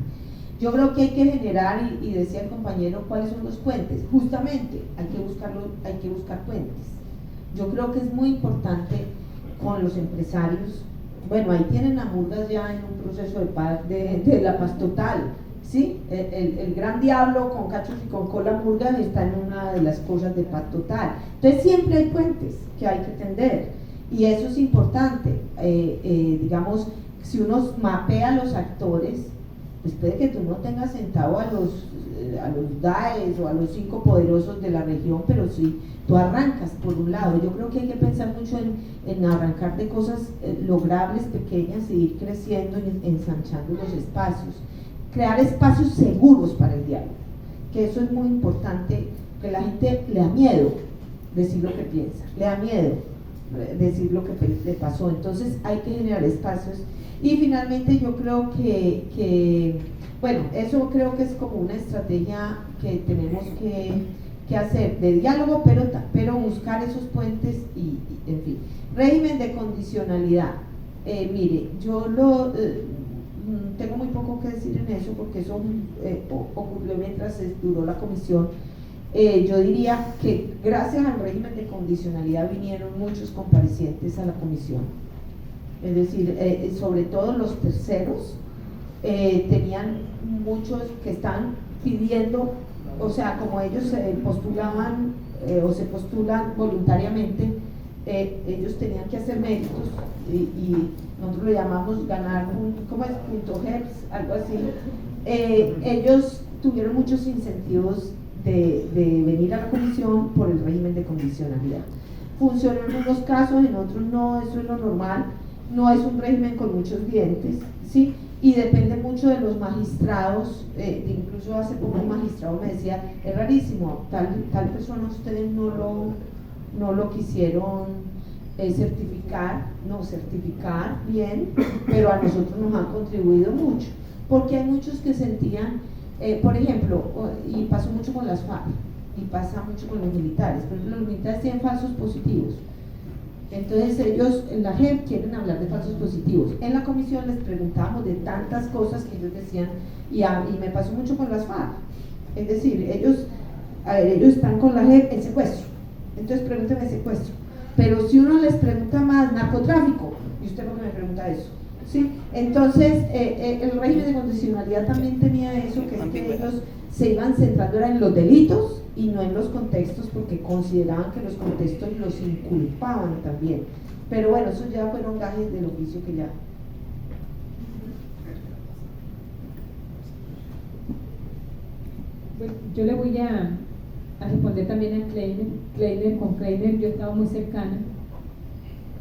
Yo creo que hay que generar, y decía el compañero, ¿cuáles son los puentes? Justamente, hay que buscar puentes. Yo creo que es muy importante con los empresarios. Bueno, ahí tienen a Murgas ya en un proceso de paz, de la paz total, ¿sí? El gran diablo con cachos y con cola Murgas está en una de las cosas de paz total. Entonces siempre hay puentes que hay que tender, y eso es importante. Digamos, si uno mapea a los actores, pues puede que tú no tengas sentado a los DAES o a los 5 poderosos de la región, pero sí, tú arrancas por un lado. Yo creo que hay que pensar mucho en arrancar de cosas logrables, pequeñas, e ir creciendo y ensanchando los espacios. Crear espacios seguros para el diálogo, que eso es muy importante, que la gente le da miedo decir lo que piensa, le da miedo decir lo que le pasó. Entonces hay que generar espacios. Y finalmente yo creo que bueno, eso creo que es como una estrategia que tenemos que hacer de diálogo, pero buscar esos puentes y en fin. Régimen de condicionalidad. Mire, yo tengo muy poco que decir en eso, porque eso ocurrió mientras duró la comisión. Yo diría que gracias al régimen de condicionalidad vinieron muchos comparecientes a la comisión, es decir, sobre todo los terceros, tenían muchos que están pidiendo, o sea, como ellos se postulaban o se postulan voluntariamente, ellos tenían que hacer méritos, y nosotros le llamamos ganar ¿cómo es? .heps, algo así. Ellos tuvieron muchos incentivos de venir a la comisión por el régimen de condicionalidad. Funcionó en unos casos, en otros no, eso es lo normal. No es un régimen con muchos dientes, ¿sí? Y depende mucho de los magistrados. Incluso hace poco un magistrado me decía, es rarísimo, tal persona ustedes no lo quisieron certificar bien, pero a nosotros nos han contribuido mucho, porque hay muchos que sentían, por ejemplo, y pasó mucho con las FARC, y pasa mucho con los militares. Por ejemplo, los militares tienen falsos positivos. Entonces ellos en la JEP quieren hablar de falsos positivos. En la comisión les preguntábamos de tantas cosas que ellos decían, y me pasó mucho con las FARC. Es decir, ellos están con la JEP en secuestro, entonces pregúntenme secuestro. Pero si uno les pregunta más narcotráfico, y usted por qué me pregunta eso, ¿sí? Entonces el régimen de condicionalidad también tenía eso, que es que ellos se iban centrando era en los delitos y no en los contextos, porque consideraban que los contextos los inculpaban también. Pero bueno, esos ya fueron gajes del oficio que ya... Bueno, yo le voy a responder también a Kleiner. Con Kleiner yo he estado muy cercana,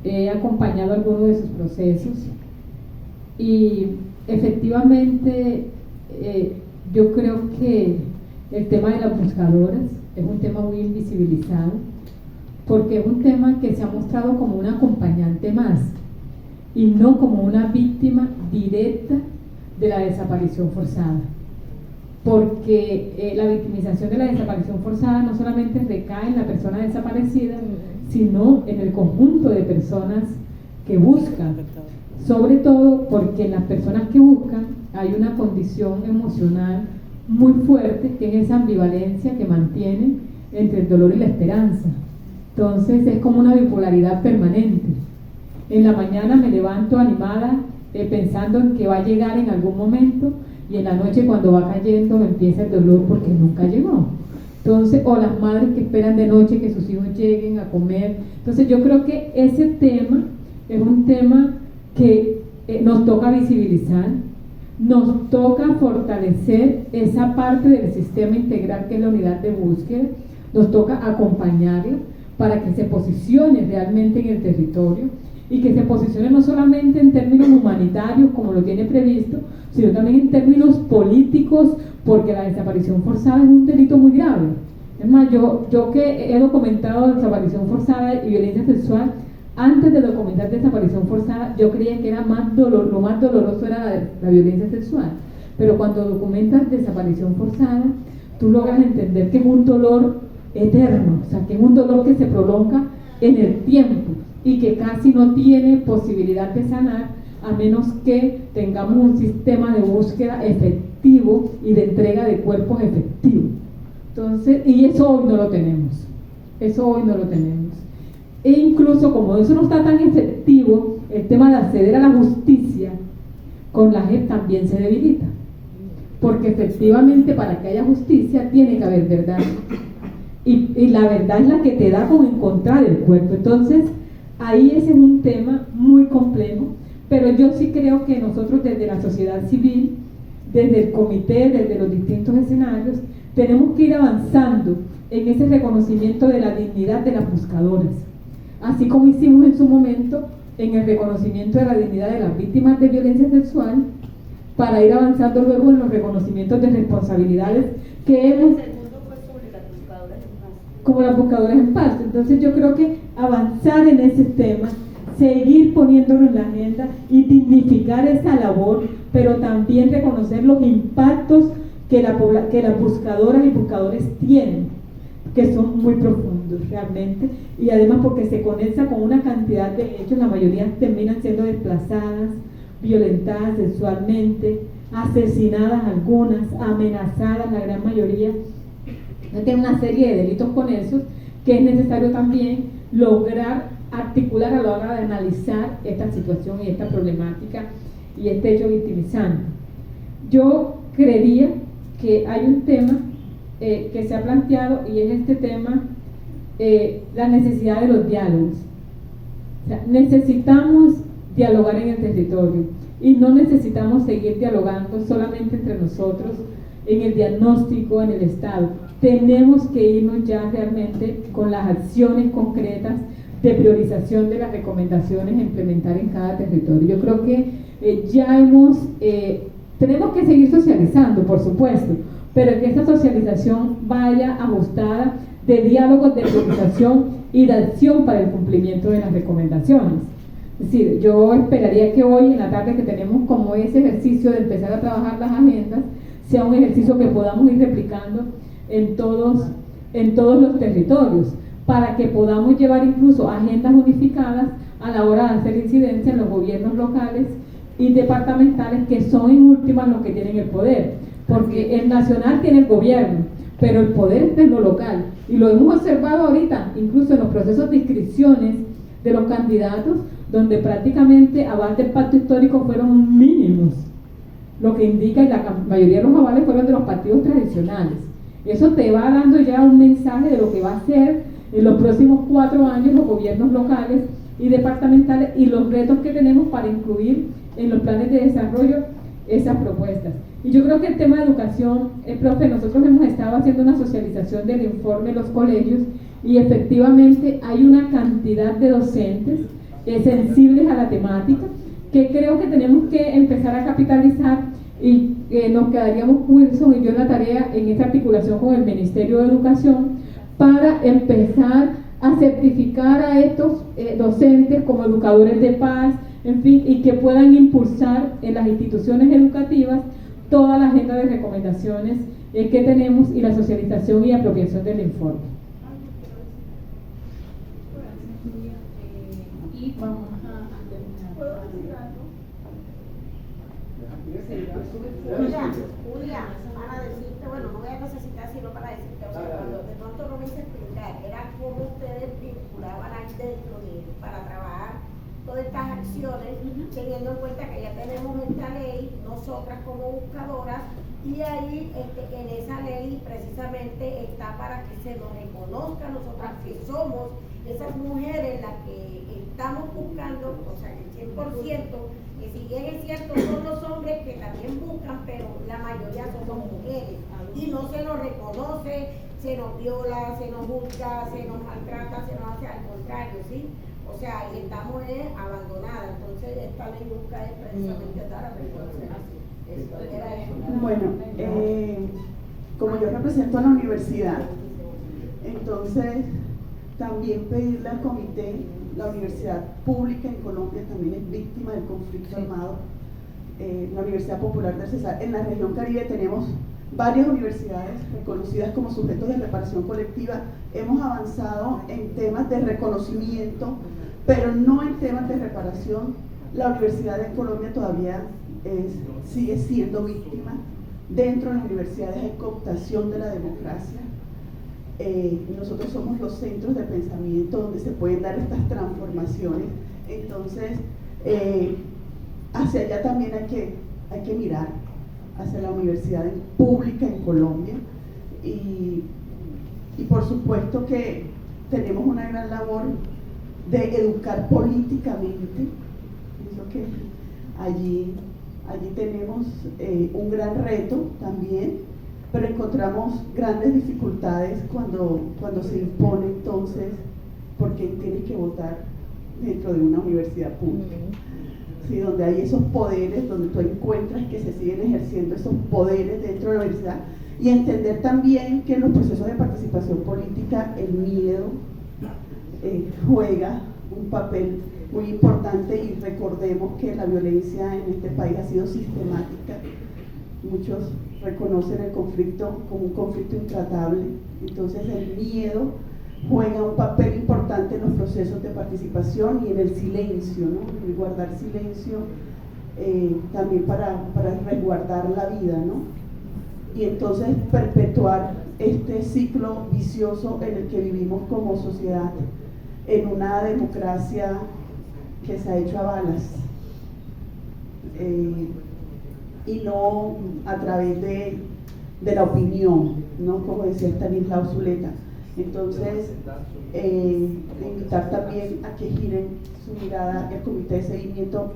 he acompañado algunos de sus procesos y efectivamente yo creo que el tema de las buscadoras es un tema muy invisibilizado, porque es un tema que se ha mostrado como un acompañante más y no como una víctima directa de la desaparición forzada, porque la victimización de la desaparición forzada no solamente recae en la persona desaparecida, sino en el conjunto de personas que buscan, sobre todo porque en las personas que buscan hay una condición emocional muy fuerte, que es esa ambivalencia que mantienen entre el dolor y la esperanza. Entonces es como una bipolaridad permanente. En la mañana me levanto animada pensando en que va a llegar en algún momento, y en la noche cuando va cayendo me empieza el dolor porque nunca llegó. Entonces, o las madres que esperan de noche que sus hijos lleguen a comer. Entonces yo creo que ese tema es un tema que nos toca visibilizar, nos toca fortalecer esa parte del sistema integral que es la unidad de búsqueda, nos toca acompañarla para que se posicione realmente en el territorio y que se posicione no solamente en términos humanitarios como lo tiene previsto, sino también en términos políticos, porque la desaparición forzada es un delito muy grave. Es más, yo que he documentado desaparición forzada y violencia sexual, antes de documentar desaparición forzada, yo creía que era lo más doloroso era la violencia sexual, pero cuando documentas desaparición forzada, tú logras entender que es un dolor eterno, o sea, que es un dolor que se prolonga en el tiempo y que casi no tiene posibilidad de sanar a menos que tengamos un sistema de búsqueda efectivo y de entrega de cuerpos efectivo. Entonces, y eso hoy no lo tenemos, e incluso como eso no está tan efectivo, el tema de acceder a la justicia con la JEP también se debilita, porque efectivamente para que haya justicia tiene que haber verdad, y la verdad es la que te da con encontrar el cuerpo. Entonces ahí ese es un tema muy complejo, pero yo sí creo que nosotros desde la sociedad civil, desde el comité, desde los distintos escenarios, tenemos que ir avanzando en ese reconocimiento de la dignidad de las buscadoras, así como hicimos en su momento en el reconocimiento de la dignidad de las víctimas de violencia sexual, para ir avanzando luego en los reconocimientos de responsabilidades que hemos, como las buscadoras en paz. Entonces yo creo que avanzar en ese tema, seguir poniéndolo en la agenda y dignificar esa labor, pero también reconocer los impactos que las buscadoras y buscadores tienen, que son muy profundos realmente, y además porque se conecta con una cantidad de hechos. La mayoría terminan siendo desplazadas, violentadas sexualmente, asesinadas algunas, amenazadas la gran mayoría. Tiene una serie de delitos con esos que es necesario también lograr articular a la hora de analizar esta situación y esta problemática y este hecho victimizante. Yo creería que hay un tema que se ha planteado, y es este tema, la necesidad de los diálogos. O sea, necesitamos dialogar en el territorio y no necesitamos seguir dialogando solamente entre nosotros en el diagnóstico, en el Estado. Tenemos que irnos ya realmente con las acciones concretas de priorización de las recomendaciones a implementar en cada territorio. Yo creo que tenemos que seguir socializando, por supuesto, pero que esa socialización vaya ajustada de diálogos de priorización y de acción para el cumplimiento de las recomendaciones. Es decir, yo esperaría que hoy en la tarde, que tenemos como ese ejercicio de empezar a trabajar las agendas, sea un ejercicio que podamos ir replicando en todos los territorios, para que podamos llevar incluso agendas unificadas a la hora de hacer incidencia en los gobiernos locales y departamentales, que son en últimas los que tienen el poder, porque el nacional tiene el gobierno, pero el poder está en lo local, y lo hemos observado ahorita, incluso en los procesos de inscripciones de los candidatos, donde prácticamente aval del pacto histórico fueron mínimos. lo que indica, y la mayoría de los avales fueron de los partidos tradicionales. Eso te va dando ya un mensaje de lo que va a ser en los próximos 4 años los gobiernos locales y departamentales y los retos que tenemos para incluir en los planes de desarrollo esas propuestas. Y yo creo que el tema de educación, profe, nosotros hemos estado haciendo una socialización del informe en los colegios y efectivamente hay una cantidad de docentes sensibles a la temática que creo que tenemos que empezar a capitalizar y nos quedaríamos Wilson y yo en la tarea en esta articulación con el Ministerio de Educación para empezar a certificar a estos docentes como educadores de paz, en fin, y que puedan impulsar en las instituciones educativas toda la agenda de recomendaciones que tenemos y la socialización y apropiación del informe. Y vamos a terminar. Julia, para decirte, bueno, no voy a necesitar sino para decirte, o sea, cuando de pronto no me hice explicar, era cómo ustedes vinculaban ahí dentro para trabajar todas estas acciones, teniendo en cuenta que ya tenemos esta ley, nosotras como buscadoras, y ahí en esa ley precisamente está para que se nos reconozca a nosotras que somos esas mujeres las que estamos buscando, o sea, el 100%, que si bien es cierto son los hombres que también buscan, pero la mayoría somos mujeres, y no se nos reconoce, se nos viola, se nos juzga, se nos maltrata, se nos hace al contrario, ¿sí? O sea, y estamos abandonadas, entonces esta ley busca es precisamente dar a reconocer así. Bueno, como yo represento a la universidad, entonces también pedirle al comité, la universidad pública en Colombia también es víctima del conflicto armado, la Universidad Popular del Cesar. En la región Caribe tenemos varias universidades reconocidas como sujetos de reparación colectiva. Hemos avanzado en temas de reconocimiento, pero no en temas de reparación. La universidad de Colombia todavía sigue siendo víctima. Dentro de las universidades hay cooptación de la democracia. Nosotros somos los centros de pensamiento donde se pueden dar estas transformaciones. Entonces, hacia allá también hay que mirar, hacia la universidad pública en Colombia. Y por supuesto que tenemos una gran labor de educar políticamente. Pienso que allí tenemos un gran reto también, pero encontramos grandes dificultades cuando se impone entonces por qué tienes que votar dentro de una universidad pública. Sí, donde hay esos poderes, donde tú encuentras que se siguen ejerciendo esos poderes dentro de la universidad, y entender también que en los procesos de participación política el miedo juega un papel muy importante, y recordemos que la violencia en este país ha sido sistemática. Muchos reconocen el conflicto como un conflicto intratable, entonces el miedo juega un papel importante en los procesos de participación y en el silencio, ¿no? El guardar silencio también para resguardar la vida, ¿no? Y entonces perpetuar este ciclo vicioso en el que vivimos como sociedad, en una democracia que se ha hecho a balas, y no a través de la opinión, ¿no? Como decía Stanislao Zuleta. Entonces, invitar también a que giren su mirada el comité de seguimiento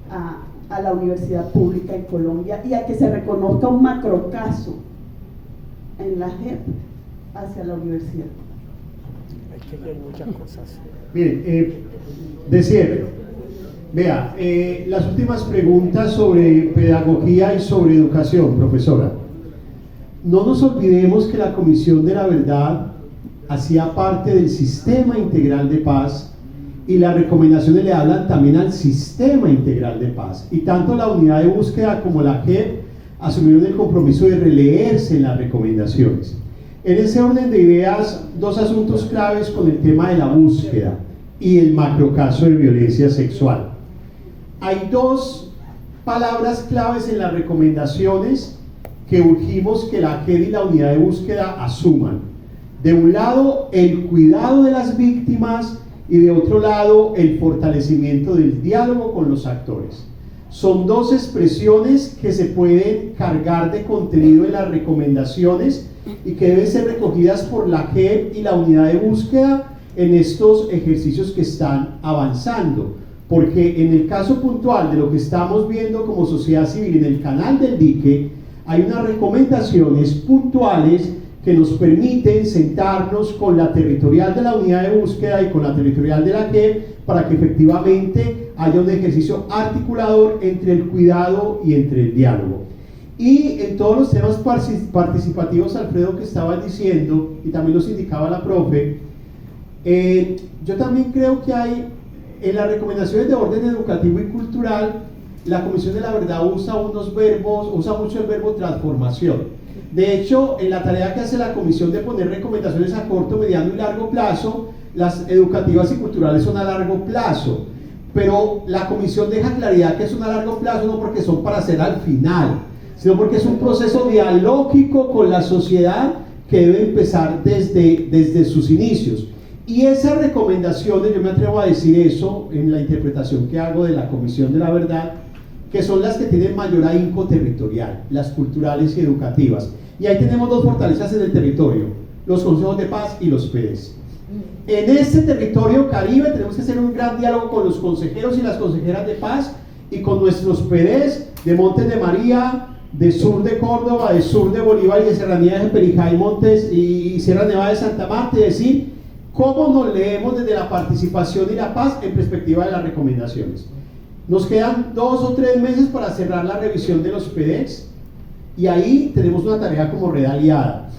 a la universidad pública en Colombia, y a que se reconozca un macrocaso en la JEP hacia la universidad. Hay que ver muchas cosas. Miren, de cierre, vea, las últimas preguntas sobre pedagogía y sobre educación, profesora. No nos olvidemos que la Comisión de la Verdad hacía parte del Sistema Integral de Paz, y las recomendaciones le hablan también al Sistema Integral de Paz, y tanto la unidad de búsqueda como la JEP asumieron el compromiso de releerse en las recomendaciones. En ese orden de ideas, dos asuntos claves con el tema de la búsqueda y el macrocaso de violencia sexual. Hay dos palabras claves en las recomendaciones que urgimos que la JEP y la unidad de búsqueda asuman. De un lado, el cuidado de las víctimas, y de otro lado, el fortalecimiento del diálogo con los actores. son dos expresiones que se pueden cargar de contenido en las recomendaciones y que deben ser recogidas por la JEP y la unidad de búsqueda en estos ejercicios que están avanzando. Porque en el caso puntual de lo que estamos viendo como sociedad civil en el canal del dique, hay unas recomendaciones puntuales que nos permiten sentarnos con la territorial de la unidad de búsqueda y con la territorial de la JEP para que efectivamente haya un ejercicio articulador entre el cuidado y entre el diálogo. Y en todos los temas participativos, Alfredo, que estabas diciendo, y también los indicaba la profe, yo también creo que hay, en las recomendaciones de orden educativo y cultural, la Comisión de la Verdad usa mucho el verbo transformación. De hecho, en la tarea que hace la Comisión de poner recomendaciones a corto, mediano y largo plazo, las educativas y culturales son a largo plazo. Pero la Comisión deja claridad que son a largo plazo no porque son para hacer al final, sino porque es un proceso dialógico con la sociedad que debe empezar desde sus inicios. Y esas recomendaciones, yo me atrevo a decir eso en la interpretación que hago de la Comisión de la Verdad, que son las que tienen mayor ahínco territorial, las culturales y educativas. Y ahí tenemos dos fortalezas en el territorio, los consejos de paz y los PDs. En este territorio Caribe tenemos que hacer un gran diálogo con los consejeros y las consejeras de paz y con nuestros PDs de Montes de María, de sur de Córdoba, de sur de Bolívar y de Serranía de Perijá y Montes y Sierra Nevada de Santa Marta, y decir cómo nos leemos desde la participación y la paz en perspectiva de las recomendaciones. Nos quedan 2 o 3 meses para cerrar la revisión de los PDs y ahí tenemos una tarea como red aliada.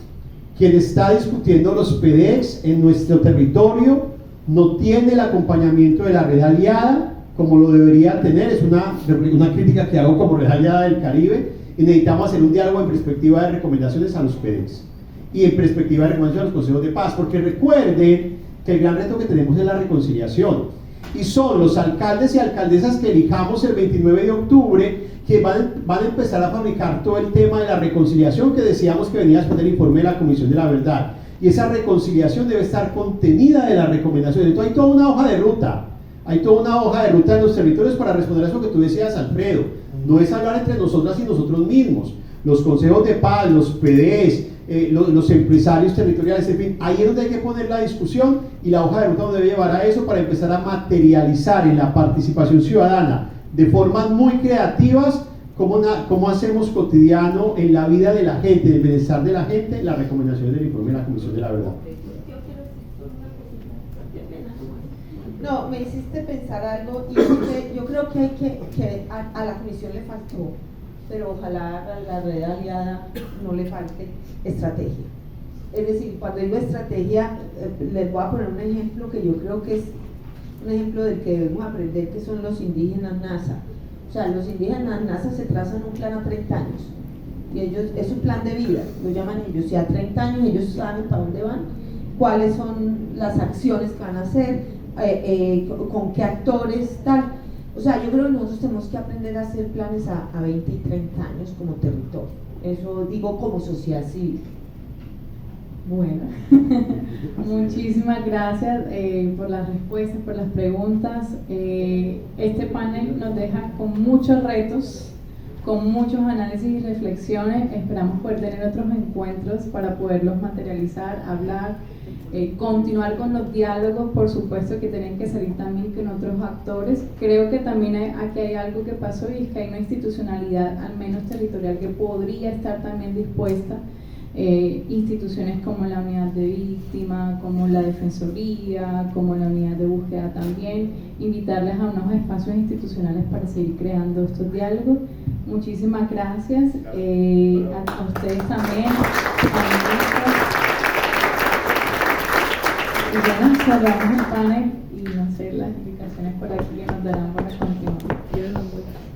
Quien está discutiendo los PDs en nuestro territorio no tiene el acompañamiento de la red aliada como lo debería tener. Es una crítica que hago como red aliada del Caribe, y necesitamos hacer un diálogo en perspectiva de recomendaciones a los PDs y en perspectiva de recomendaciones a los consejos de paz, porque recuerden que el gran reto que tenemos es la reconciliación. Y son los alcaldes y alcaldesas que elijamos el 29 de octubre que van a empezar a fabricar todo el tema de la reconciliación que decíamos que venía después del informe de la Comisión de la Verdad. Y esa reconciliación debe estar contenida de las recomendaciones. Entonces hay toda una hoja de ruta. Hay toda una hoja de ruta en los territorios para responder a eso que tú decías, Alfredo. No es hablar entre nosotras y nosotros mismos. Los consejos de paz, los PDs, los empresarios territoriales, en fin, ahí es donde hay que poner la discusión y la hoja de ruta donde debe llevar a eso para empezar a materializar en la participación ciudadana de formas muy creativas cómo hacemos cotidiano en la vida de la gente, en el bienestar de la gente, las recomendaciones del informe de la Comisión de la Verdad. No, me hiciste pensar algo y es que yo creo que a la Comisión le faltó, pero ojalá a la red aliada no le falte estrategia. Es decir, cuando digo estrategia, les voy a poner un ejemplo que yo creo que es un ejemplo del que debemos aprender, que son los indígenas NASA. O sea, los indígenas NASA se trazan un plan a 30 años y ellos, es un plan de vida, lo llaman ellos, y a 30 años ellos saben para dónde van, cuáles son las acciones que van a hacer, con qué actores, tal. O sea, yo creo que nosotros tenemos que aprender a hacer planes a 20 y 30 años como territorio. Eso digo como sociedad civil. Bueno, muchísimas gracias por las respuestas, por las preguntas. Este panel nos deja con muchos retos, con muchos análisis y reflexiones. Esperamos poder tener otros encuentros para poderlos materializar, hablar, continuar con los diálogos, por supuesto que tienen que salir también con otros actores. Creo que también aquí hay algo que pasó y es que hay una institucionalidad, al menos territorial, que podría estar también dispuesta. Instituciones como la unidad de víctima, como la defensoría, como la unidad de búsqueda también, invitarles a unos espacios institucionales para seguir creando estos diálogos. Muchísimas gracias a ustedes también. Y bueno, cerramos el panel y no sé, las indicaciones por aquí que nos darán para continuar.